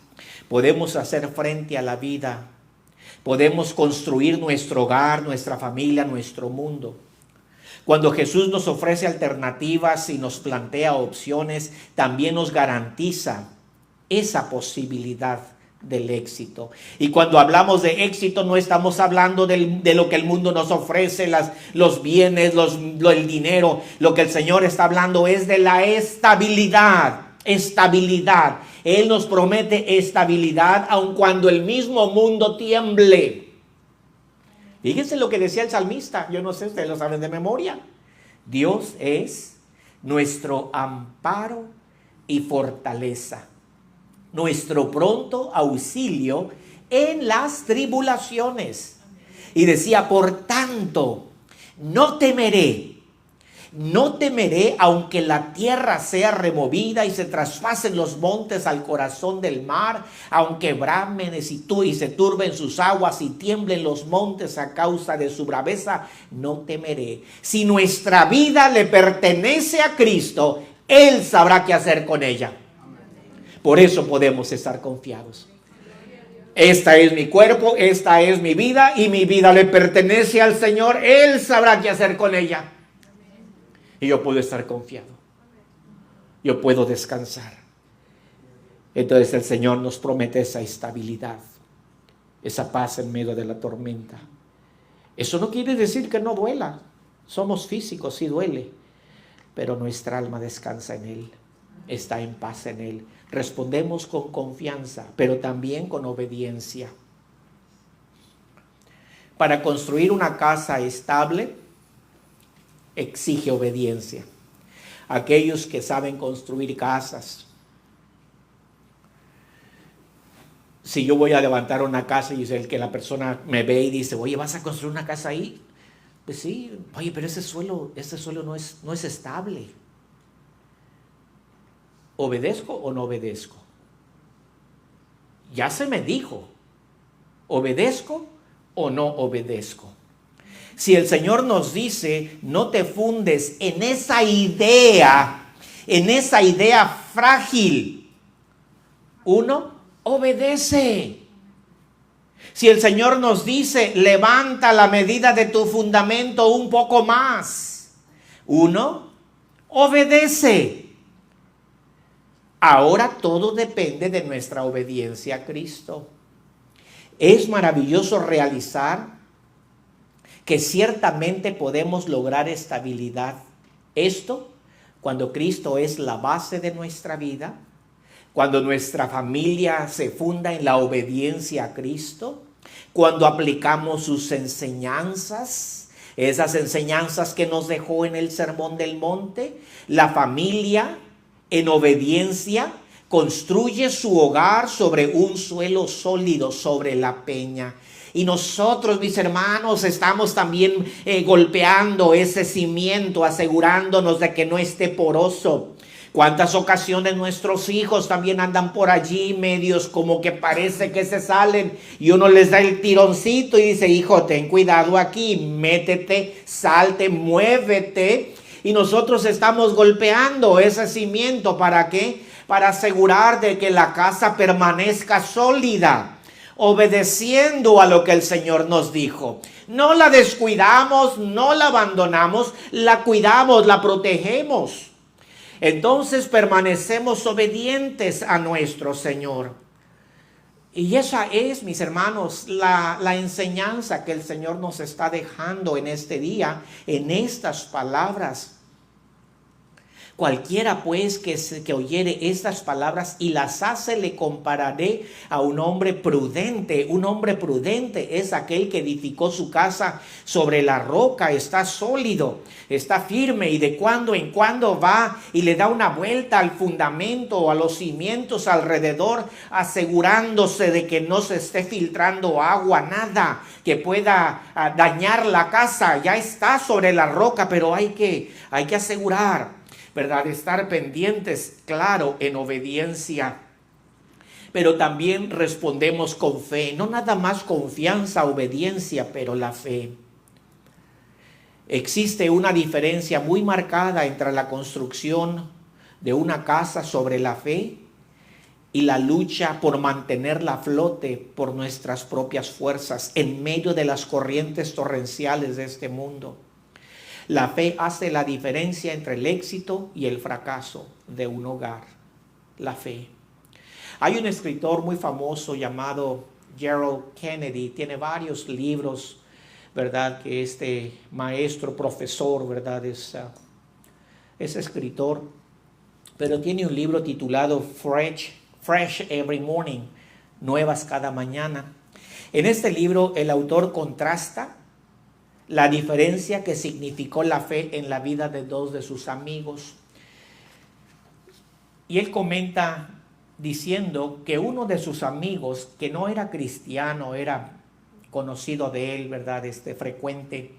Podemos hacer frente a la vida. Podemos construir nuestro hogar, nuestra familia, nuestro mundo. Cuando Jesús nos ofrece alternativas y nos plantea opciones, también nos garantiza esa posibilidad del éxito. Y cuando hablamos de éxito, no estamos hablando de lo que el mundo nos ofrece, los bienes, el dinero. Lo que el Señor está hablando es de la estabilidad. Estabilidad. Él nos promete estabilidad aun cuando el mismo mundo tiemble. Fíjense lo que decía el salmista. Yo no sé, ustedes lo saben de memoria. Dios es nuestro amparo y fortaleza, nuestro pronto auxilio en las tribulaciones. Y decía, por tanto, no temeré, No temeré aunque la tierra sea removida y se traspasen los montes al corazón del mar, aunque bramen y se turben sus aguas y tiemblen los montes a causa de su braveza, no temeré. Si nuestra vida le pertenece a Cristo, Él sabrá qué hacer con ella. Por eso podemos estar confiados. Esta es mi cuerpo, esta es mi vida y mi vida le pertenece al Señor. Él sabrá qué hacer con ella. Y yo puedo estar confiado. Yo puedo descansar. Entonces el Señor nos promete esa estabilidad, esa paz en medio de la tormenta. Eso no quiere decir que no duela. Somos físicos, sí duele. Pero nuestra alma descansa en Él. Está en paz en Él. Respondemos con confianza, pero también con obediencia. Para construir una casa estable, exige obediencia. Aquellos que saben construir casas. Si yo voy a levantar una casa y es el que la persona me ve y dice, oye, ¿vas a construir una casa ahí? Pues sí, oye, pero ese suelo no es estable. ¿Obedezco o no obedezco? Ya se me dijo, ¿obedezco o no obedezco? Si el Señor nos dice, no te fundes en esa idea frágil, uno, obedece. Si el Señor nos dice, levanta la medida de tu fundamento un poco más, uno, obedece. Ahora todo depende de nuestra obediencia a Cristo. Es maravilloso realizar que ciertamente podemos lograr estabilidad. Esto cuando Cristo es la base de nuestra vida, cuando nuestra familia se funda en la obediencia a Cristo, cuando aplicamos sus enseñanzas, esas enseñanzas que nos dejó en el Sermón del Monte. La familia en obediencia construye su hogar sobre un suelo sólido, sobre la peña. Y nosotros, mis hermanos, estamos también golpeando ese cimiento, asegurándonos de que no esté poroso. ¿Cuántas ocasiones nuestros hijos también andan por allí medios como que parece que se salen y uno les da el tironcito y dice, hijo, ten cuidado aquí, métete, salte, muévete? Y nosotros estamos golpeando ese cimiento, ¿para qué? Para asegurar de que la casa permanezca sólida, obedeciendo a lo que el Señor nos dijo. No la descuidamos, no la abandonamos, la cuidamos, la protegemos. Entonces permanecemos obedientes a nuestro Señor. Y esa es, mis hermanos, la enseñanza que el Señor nos está dejando en este día, en estas palabras. Cualquiera pues que oyere estas palabras y las hace, le compararé a un hombre prudente. Un hombre prudente es aquel que edificó su casa sobre la roca, está sólido, está firme, y de cuando en cuando va y le da una vuelta al fundamento o a los cimientos alrededor, asegurándose de que no se esté filtrando agua, nada que pueda dañar la casa. Ya está sobre la roca, pero hay que asegurar, ¿verdad? Estar pendientes, claro, en obediencia. Pero también respondemos con fe, no nada más confianza, obediencia, pero la fe. Existe una diferencia muy marcada entre la construcción de una casa sobre la fe y la lucha por mantenerla a flote por nuestras propias fuerzas en medio de las corrientes torrenciales de este mundo. La fe hace la diferencia entre el éxito y el fracaso de un hogar. La fe. Hay un escritor muy famoso llamado Gerald Kennedy. Tiene varios libros, ¿verdad? Que este maestro, profesor, ¿verdad? Es escritor. Pero tiene un libro titulado Fresh Every Morning. Nuevas cada mañana. En este libro el autor contrasta la diferencia que significó la fe en la vida de dos de sus amigos. Y él comenta diciendo que uno de sus amigos, que no era cristiano, era conocido de él, ¿verdad? Frecuente,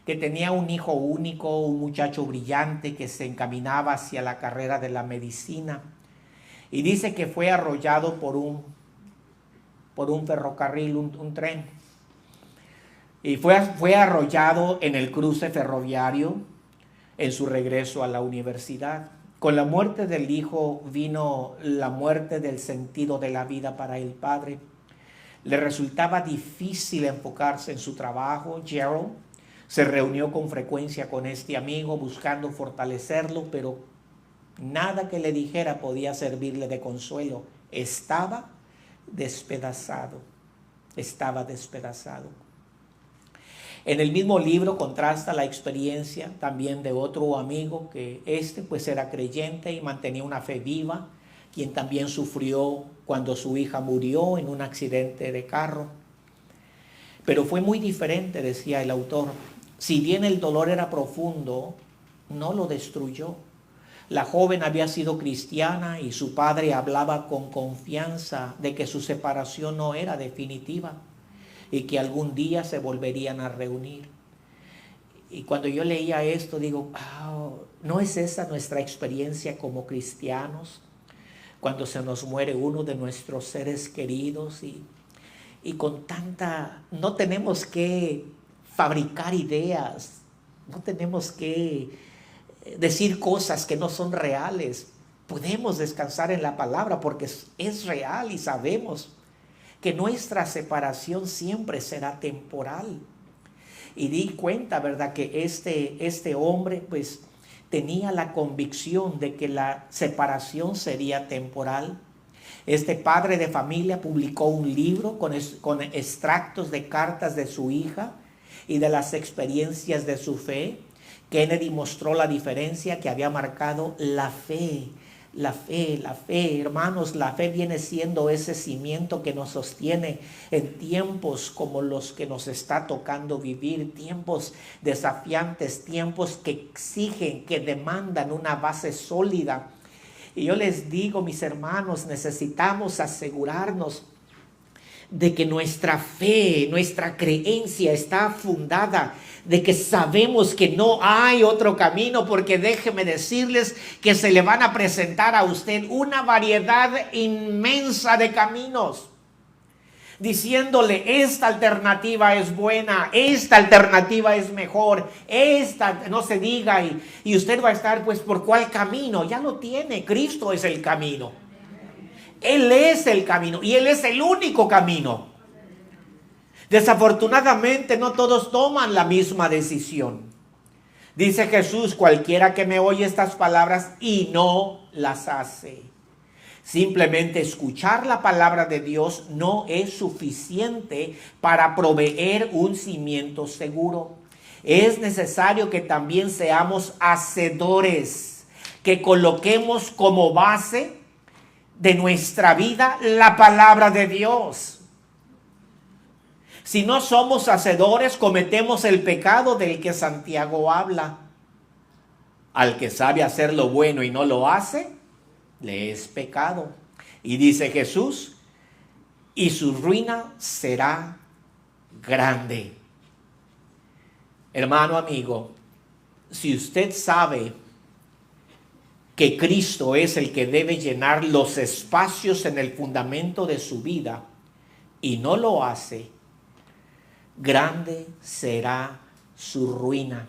que tenía un hijo único, un muchacho brillante que se encaminaba hacia la carrera de la medicina. Y dice que fue arrollado por un ferrocarril, un tren. Y fue arrollado en el cruce ferroviario en su regreso a la universidad. Con la muerte del hijo vino la muerte del sentido de la vida para el padre. Le resultaba difícil enfocarse en su trabajo. Gerald se reunió con frecuencia con este amigo buscando fortalecerlo, pero nada que le dijera podía servirle de consuelo. Estaba despedazado. Estaba despedazado. En el mismo libro contrasta la experiencia también de otro amigo que pues era creyente y mantenía una fe viva, quien también sufrió cuando su hija murió en un accidente de carro. Pero fue muy diferente, decía el autor. Si bien el dolor era profundo, no lo destruyó. La joven había sido cristiana y su padre hablaba con confianza de que su separación no era definitiva y que algún día se volverían a reunir. Y cuando yo leía esto, digo, ¿no es esa nuestra experiencia como cristianos? Cuando se nos muere uno de nuestros seres queridos y con tanta... No tenemos que fabricar ideas, no tenemos que decir cosas que no son reales. Podemos descansar en la palabra porque es real y sabemos que nuestra separación siempre será temporal. Y di cuenta, ¿verdad?, que este hombre pues tenía la convicción de que la separación sería temporal. Este padre de familia publicó un libro con extractos de cartas de su hija y de las experiencias de su fe. Kennedy mostró la diferencia que había marcado la fe. La fe, hermanos, la fe viene siendo ese cimiento que nos sostiene en tiempos como los que nos está tocando vivir, tiempos desafiantes, tiempos que exigen, que demandan una base sólida. Y yo les digo, mis hermanos, necesitamos asegurarnos de que nuestra fe, nuestra creencia está fundada, de que sabemos que no hay otro camino, porque déjeme decirles que se le van a presentar a usted una variedad inmensa de caminos, diciéndole esta alternativa es buena, esta alternativa es mejor, esta no se diga, y usted va a estar pues ¿por cuál camino? Ya lo tiene, Cristo es el camino. Él es el camino y Él es el único camino. Desafortunadamente no todos toman la misma decisión. Dice Jesús, cualquiera que me oye estas palabras y no las hace. Simplemente escuchar la palabra de Dios no es suficiente para proveer un cimiento seguro. Es necesario que también seamos hacedores, que coloquemos como base de nuestra vida la palabra de Dios. Si no somos hacedores, cometemos el pecado del que Santiago habla. Al que sabe hacer lo bueno y no lo hace, le es pecado. Y dice Jesús, y su ruina será grande. Hermano, amigo, si usted sabe que Cristo es el que debe llenar los espacios en el fundamento de su vida y no lo hace, grande será su ruina.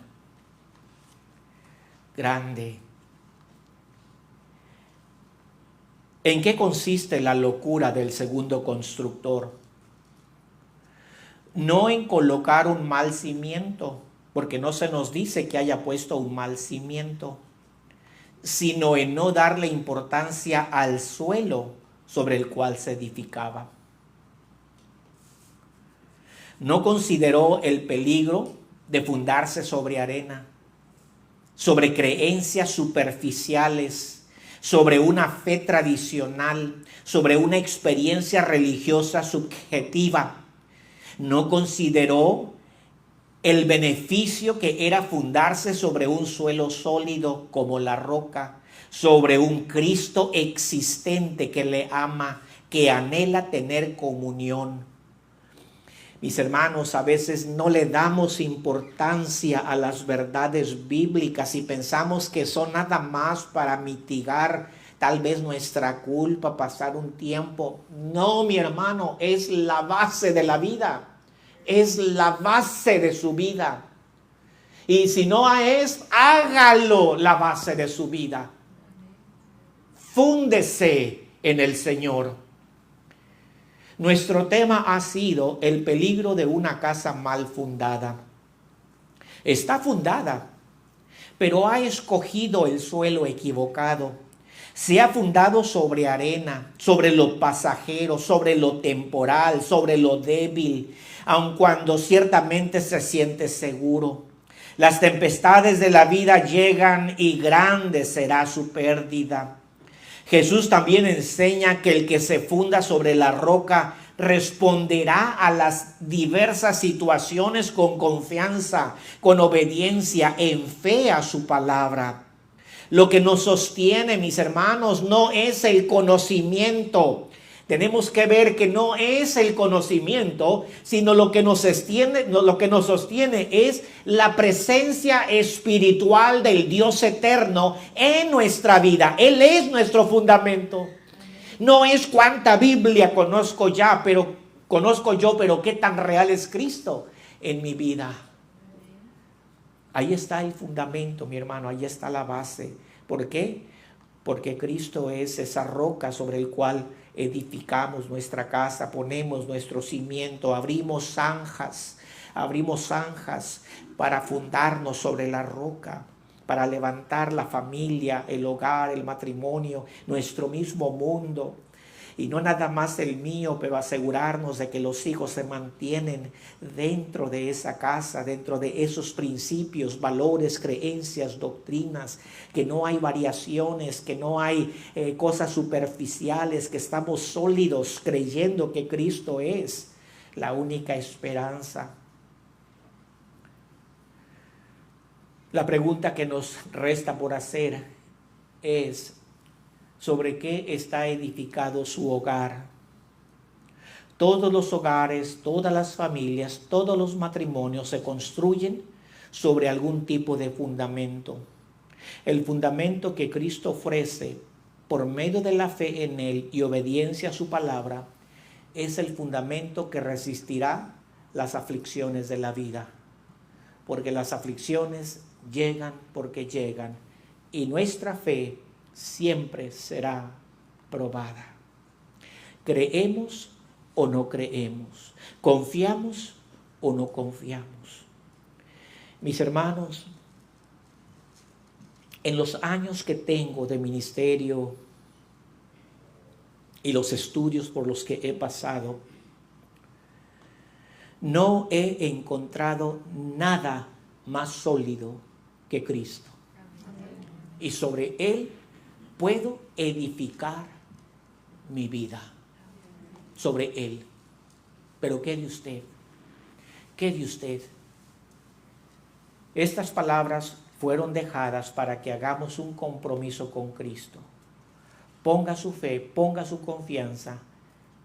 Grande. ¿En qué consiste la locura del segundo constructor? No en colocar un mal cimiento, porque no se nos dice que haya puesto un mal cimiento, sino en no darle importancia al suelo sobre el cual se edificaba. No consideró el peligro de fundarse sobre arena, sobre creencias superficiales, sobre una fe tradicional, sobre una experiencia religiosa subjetiva. No consideró el beneficio que era fundarse sobre un suelo sólido como la roca, sobre un Cristo existente que le ama, que anhela tener comunión. Mis hermanos, a veces no le damos importancia a las verdades bíblicas y pensamos que son nada más para mitigar tal vez nuestra culpa, pasar un tiempo. No, mi hermano, es la base de la vida. Es la base de su vida. Y si no es, hágalo la base de su vida. Fúndese en el Señor. Nuestro tema ha sido el peligro de una casa mal fundada. Está fundada, pero ha escogido el suelo equivocado. Se ha fundado sobre arena, sobre lo pasajero, sobre lo temporal, sobre lo débil, aun cuando ciertamente se siente seguro. Las tempestades de la vida llegan y grande será su pérdida. Jesús también enseña que el que se funda sobre la roca responderá a las diversas situaciones con confianza, con obediencia, en fe a su palabra. Lo que nos sostiene, mis hermanos, no es el conocimiento. Tenemos que ver que no es el conocimiento, sino lo que nos sostiene es la presencia espiritual del Dios eterno en nuestra vida. Él es nuestro fundamento. No es cuánta Biblia conozco yo, pero qué tan real es Cristo en mi vida. Ahí está el fundamento, mi hermano, ahí está la base. ¿Por qué? Porque Cristo es esa roca sobre el cual edificamos nuestra casa, ponemos nuestro cimiento, abrimos zanjas para fundarnos sobre la roca, para levantar la familia, el hogar, el matrimonio, nuestro mismo mundo. Y no nada más el mío, pero asegurarnos de que los hijos se mantienen dentro de esa casa, dentro de esos principios, valores, creencias, doctrinas, que no hay variaciones, que no hay cosas superficiales, que estamos sólidos creyendo que Cristo es la única esperanza. La pregunta que nos resta por hacer es: ¿sobre qué está edificado su hogar? Todos los hogares, todas las familias, todos los matrimonios se construyen sobre algún tipo de fundamento. El fundamento que Cristo ofrece por medio de la fe en Él y obediencia a su palabra es el fundamento que resistirá las aflicciones de la vida. Porque las aflicciones llegan porque llegan, y nuestra fe siempre será probada. ¿Creemos o no creemos? ¿Confiamos o no confiamos? Mis hermanos, en los años que tengo de ministerio y los estudios por los que he pasado, no he encontrado nada más sólido que Cristo. Y sobre Él puedo edificar mi vida. Sobre Él. Pero ¿qué de usted? ¿Qué de usted? Estas palabras fueron dejadas para que hagamos un compromiso con Cristo. Ponga su fe, ponga su confianza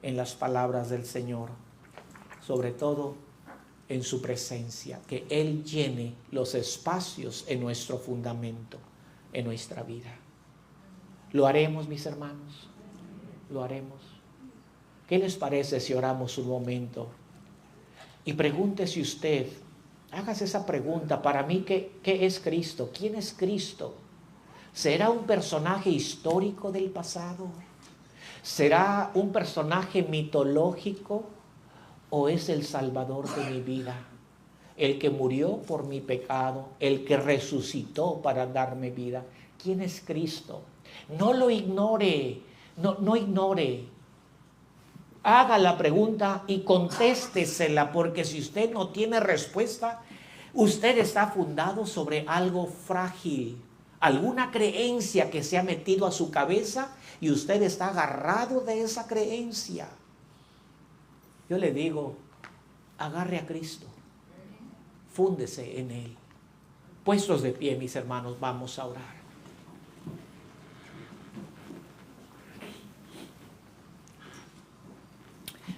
en las palabras del Señor. Sobre todo en su presencia. Que Él llene los espacios en nuestro fundamento, en nuestra vida. ¿Lo haremos, mis hermanos? ¿Lo haremos? ¿Qué les parece si oramos un momento? Y pregúntese usted, hágase esa pregunta: para mí, ¿qué es Cristo? ¿Quién es Cristo? ¿Será un personaje histórico del pasado? ¿Será un personaje mitológico? ¿O es el Salvador de mi vida? El que murió por mi pecado, el que resucitó para darme vida. ¿Quién es Cristo? No lo ignore, no ignore. Haga la pregunta y contéstesela, porque si usted no tiene respuesta, usted está fundado sobre algo frágil, alguna creencia que se ha metido a su cabeza y usted está agarrado de esa creencia. Yo le digo, agarre a Cristo, fúndese en Él. Puestos de pie, mis hermanos, vamos a orar.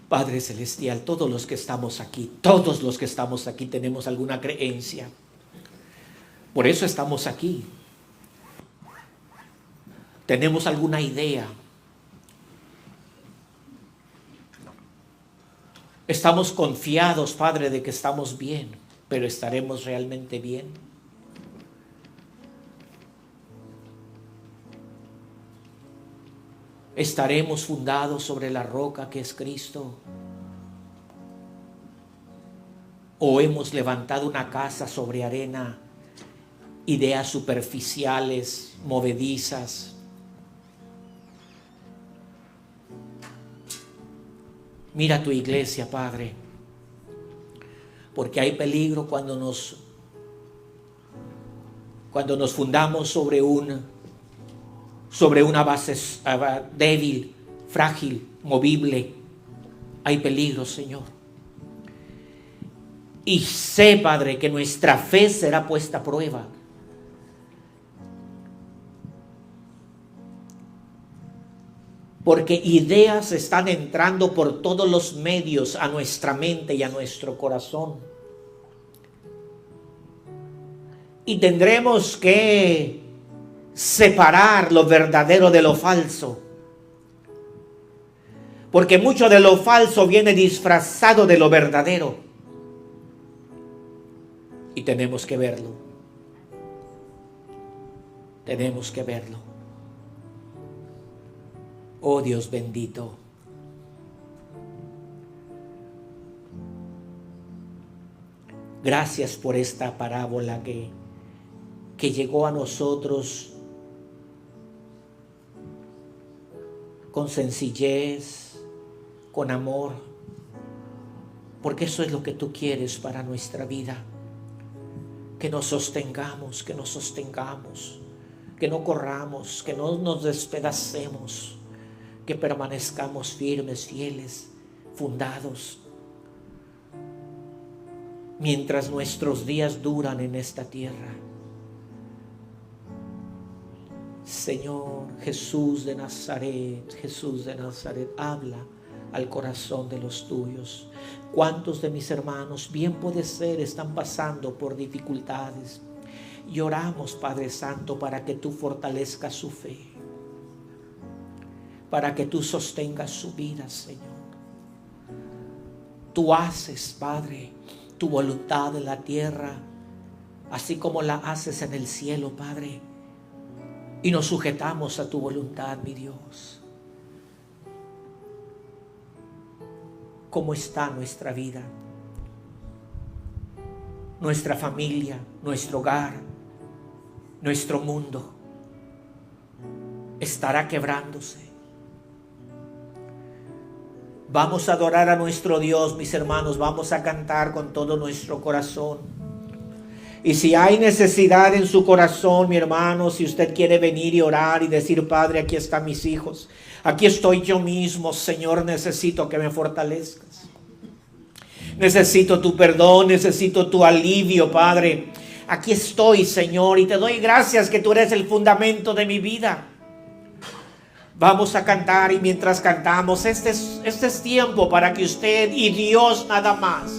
Padre Celestial, todos los que estamos aquí tenemos alguna creencia. Por eso estamos aquí. Tenemos alguna idea. Estamos confiados, Padre, de que estamos bien, pero ¿estaremos realmente bien? ¿Estaremos fundados sobre la roca que es Cristo? ¿O hemos levantado una casa sobre arena? Ideas superficiales, movedizas. Mira tu iglesia, Padre, porque hay peligro cuando nos fundamos sobre una base débil, frágil, movible. Hay peligro, Señor. Y sé, Padre, que nuestra fe será puesta a prueba. Porque ideas están entrando por todos los medios a nuestra mente y a nuestro corazón. Y tendremos que separar lo verdadero de lo falso. Porque mucho de lo falso viene disfrazado de lo verdadero. Y tenemos que verlo. Tenemos que verlo. Oh Dios bendito. Gracias por esta parábola que llegó a nosotros con sencillez, con amor, porque eso es lo que tú quieres para nuestra vida. Que nos sostengamos, que no corramos, que no nos despedacemos, que permanezcamos firmes, fieles, fundados, mientras nuestros días duran en esta tierra. Señor Jesús de Nazaret, habla al corazón de los tuyos. ¿Cuántos de mis hermanos, bien puede ser, están pasando por dificultades? Y oramos, Padre Santo, para que tú fortalezcas su fe, para que tú sostengas su vida, Señor. Tú haces, Padre, tu voluntad en la tierra, así como la haces en el cielo, Padre. Y nos sujetamos a tu voluntad, mi Dios. ¿Cómo está nuestra vida? Nuestra familia, nuestro hogar, nuestro mundo estará quebrándose. Vamos a adorar a nuestro Dios, mis hermanos. Vamos a cantar con todo nuestro corazón. Y si hay necesidad en su corazón, mi hermano, si usted quiere venir y orar y decir: Padre, aquí están mis hijos, aquí estoy yo mismo, Señor, necesito que me fortalezcas. Necesito tu perdón, necesito tu alivio, Padre. Aquí estoy, Señor, y te doy gracias que tú eres el fundamento de mi vida. Vamos a cantar, y mientras cantamos, este es tiempo para que usted y Dios nada más.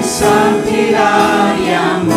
Santidad y amor.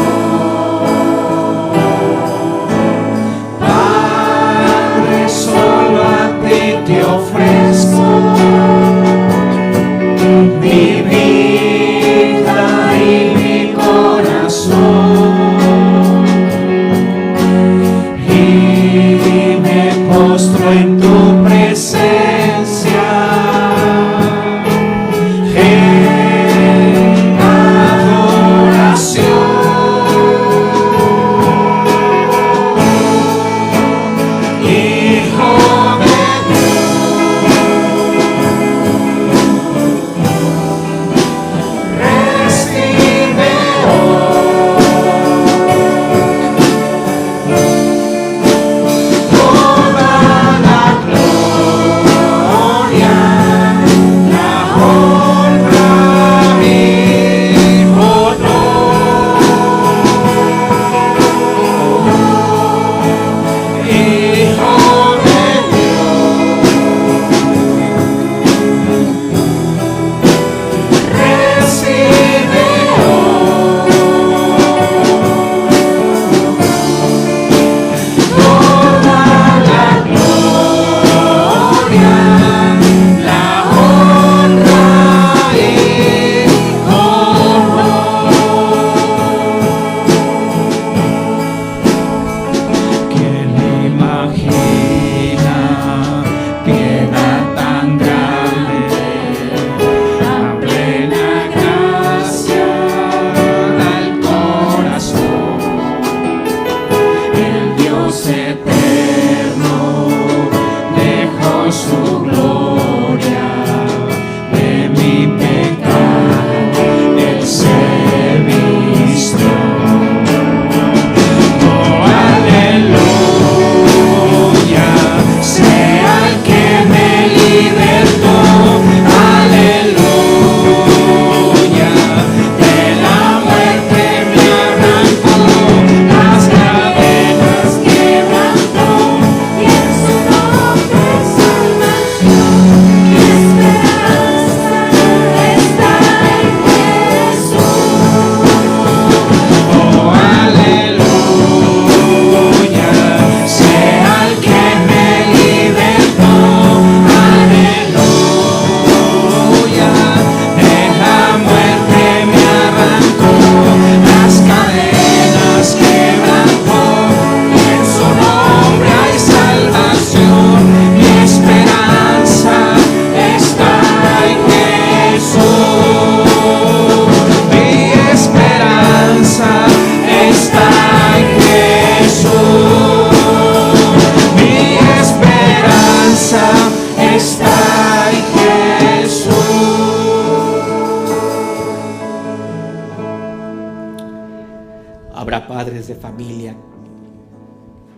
Habrá padres de familia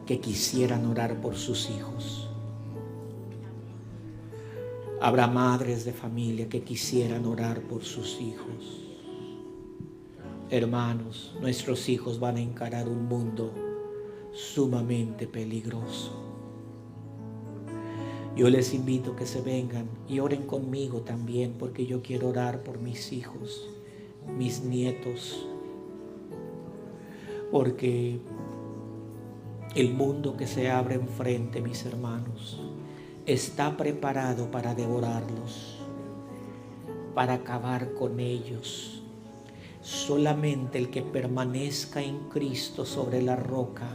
que quisieran orar por sus hijos. Habrá madres de familia que quisieran orar por sus hijos. Hermanos, nuestros hijos van a encarar un mundo sumamente peligroso. Yo les invito a que se vengan y oren conmigo también, porque yo quiero orar por mis hijos, mis nietos, porque el mundo que se abre enfrente, mis hermanos, está preparado para devorarlos, para acabar con ellos. Solamente el que permanezca en Cristo sobre la roca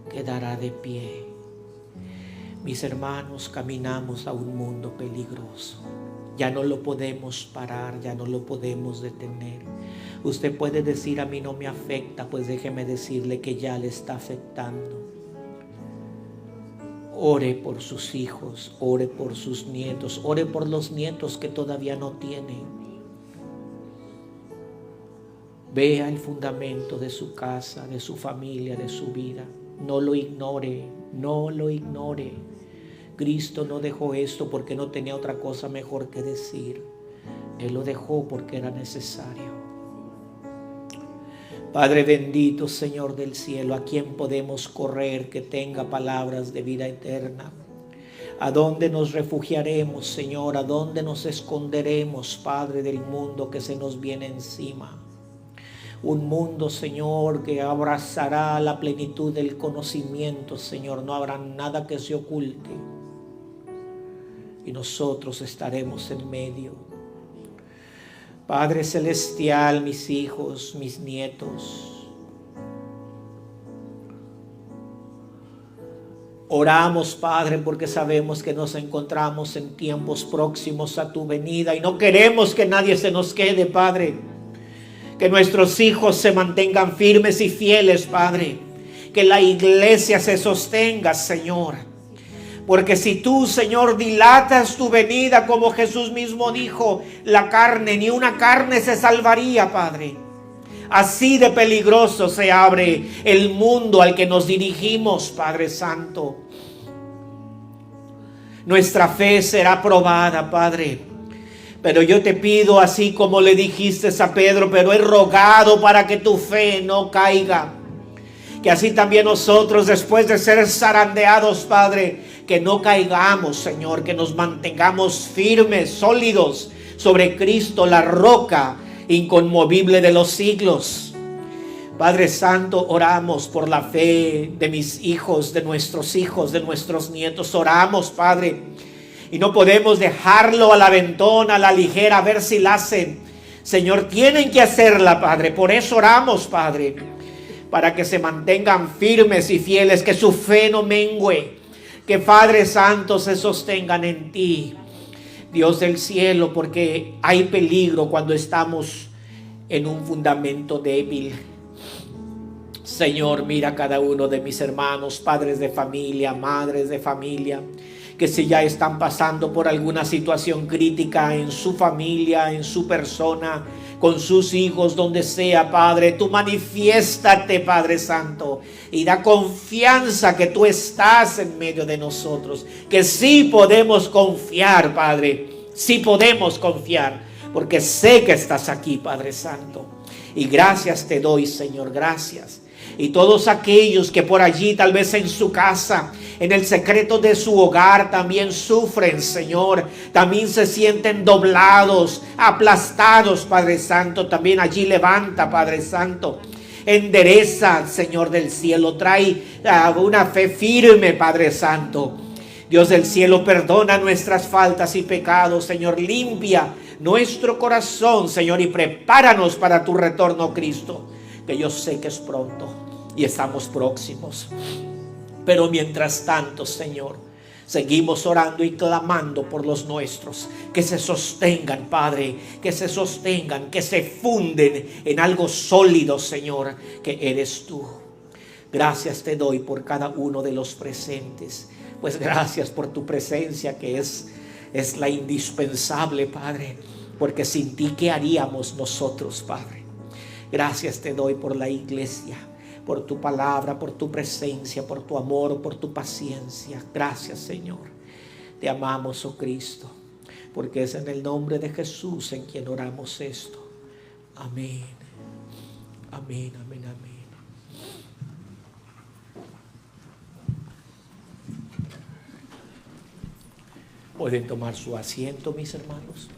quedará de pie. Mis hermanos, caminamos a un mundo peligroso. Ya no lo podemos parar, ya no lo podemos detener. Usted puede decir, a mí no me afecta, pues déjeme decirle que ya le está afectando. Ore por sus hijos, ore por sus nietos, ore por los nietos que todavía no tienen. Vea el fundamento de su casa, de su familia, de su vida. No lo ignore, no lo ignore. Cristo no dejó esto porque no tenía otra cosa mejor que decir. Él lo dejó porque era necesario. Padre bendito, Señor del cielo, ¿a quién podemos correr que tenga palabras de vida eterna? ¿A dónde nos refugiaremos, Señor? ¿A dónde nos esconderemos, Padre, del mundo que se nos viene encima? Un mundo, Señor, que abrazará la plenitud del conocimiento, Señor. No habrá nada que se oculte. Y nosotros estaremos en medio. Padre celestial, mis hijos, mis nietos, oramos, Padre, porque sabemos que nos encontramos en tiempos próximos a tu venida y no queremos que nadie se nos quede, Padre. Que nuestros hijos se mantengan firmes y fieles, Padre. Que la iglesia se sostenga, Señor. Porque si tú, Señor, dilatas tu venida, como Jesús mismo dijo, la carne, ni una carne se salvaría, Padre. Así de peligroso se abre el mundo al que nos dirigimos, Padre Santo. Nuestra fe será probada, Padre. Pero yo te pido, así como le dijiste a Pedro, pero he rogado para que tu fe no caiga. Que así también nosotros, después de ser zarandeados, Padre, que no caigamos, Señor, que nos mantengamos firmes, sólidos sobre Cristo, la roca inconmovible de los siglos. Padre Santo, oramos por la fe de mis hijos, de nuestros nietos. Oramos, Padre, y no podemos dejarlo al aventón, a la ligera, a ver si la hacen. Señor, tienen que hacerla, Padre. Por eso oramos, Padre, para que se mantengan firmes y fieles, que su fe no mengüe. Que, Padre Santo, se sostengan en ti, Dios del cielo, porque hay peligro cuando estamos en un fundamento débil. Señor, mira a cada uno de mis hermanos, padres de familia, madres de familia, que si ya están pasando por alguna situación crítica en su familia, en su persona, con sus hijos, donde sea, Padre, tú manifiéstate, Padre Santo, y da confianza que tú estás en medio de nosotros, que sí podemos confiar, Padre, sí podemos confiar, porque sé que estás aquí, Padre Santo. Y gracias te doy, Señor, gracias. Y todos aquellos que por allí, tal vez en su casa, en el secreto de su hogar, también sufren, Señor, también se sienten doblados, aplastados, Padre Santo, también allí levanta, Padre Santo. Endereza, Señor del cielo, trae una fe firme, Padre Santo. Dios del cielo, perdona nuestras faltas y pecados, Señor, limpia nuestro corazón, Señor, y prepáranos para tu retorno, Cristo, que yo sé que es pronto y estamos próximos. Pero mientras tanto, Señor, seguimos orando y clamando por los nuestros, que se sostengan, Padre, que se sostengan, que se funden en algo sólido, Señor, que eres tú. Gracias te doy por cada uno de los presentes, pues gracias por tu presencia, que es la indispensable, Padre, porque sin ti, ¿qué haríamos nosotros, Padre? Gracias te doy por la iglesia, por tu palabra, por tu presencia, por tu amor, por tu paciencia. Gracias, Señor. Te amamos, oh Cristo, porque es en el nombre de Jesús en quien oramos esto. Amén. Amén, amén, amén. Pueden tomar su asiento, mis hermanos.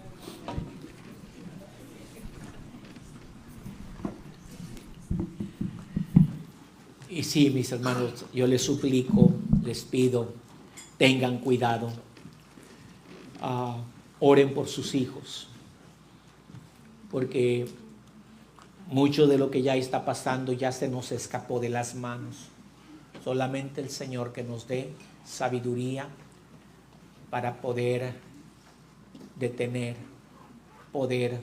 Y sí, mis hermanos, yo les suplico, les pido, tengan cuidado. Oren por sus hijos, porque mucho de lo que ya está pasando ya se nos escapó de las manos. Solamente el Señor que nos dé sabiduría para poder detener, poder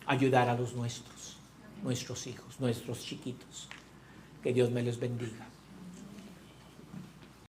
ayudar a los nuestros hijos, nuestros chiquitos. Que Dios me les bendiga.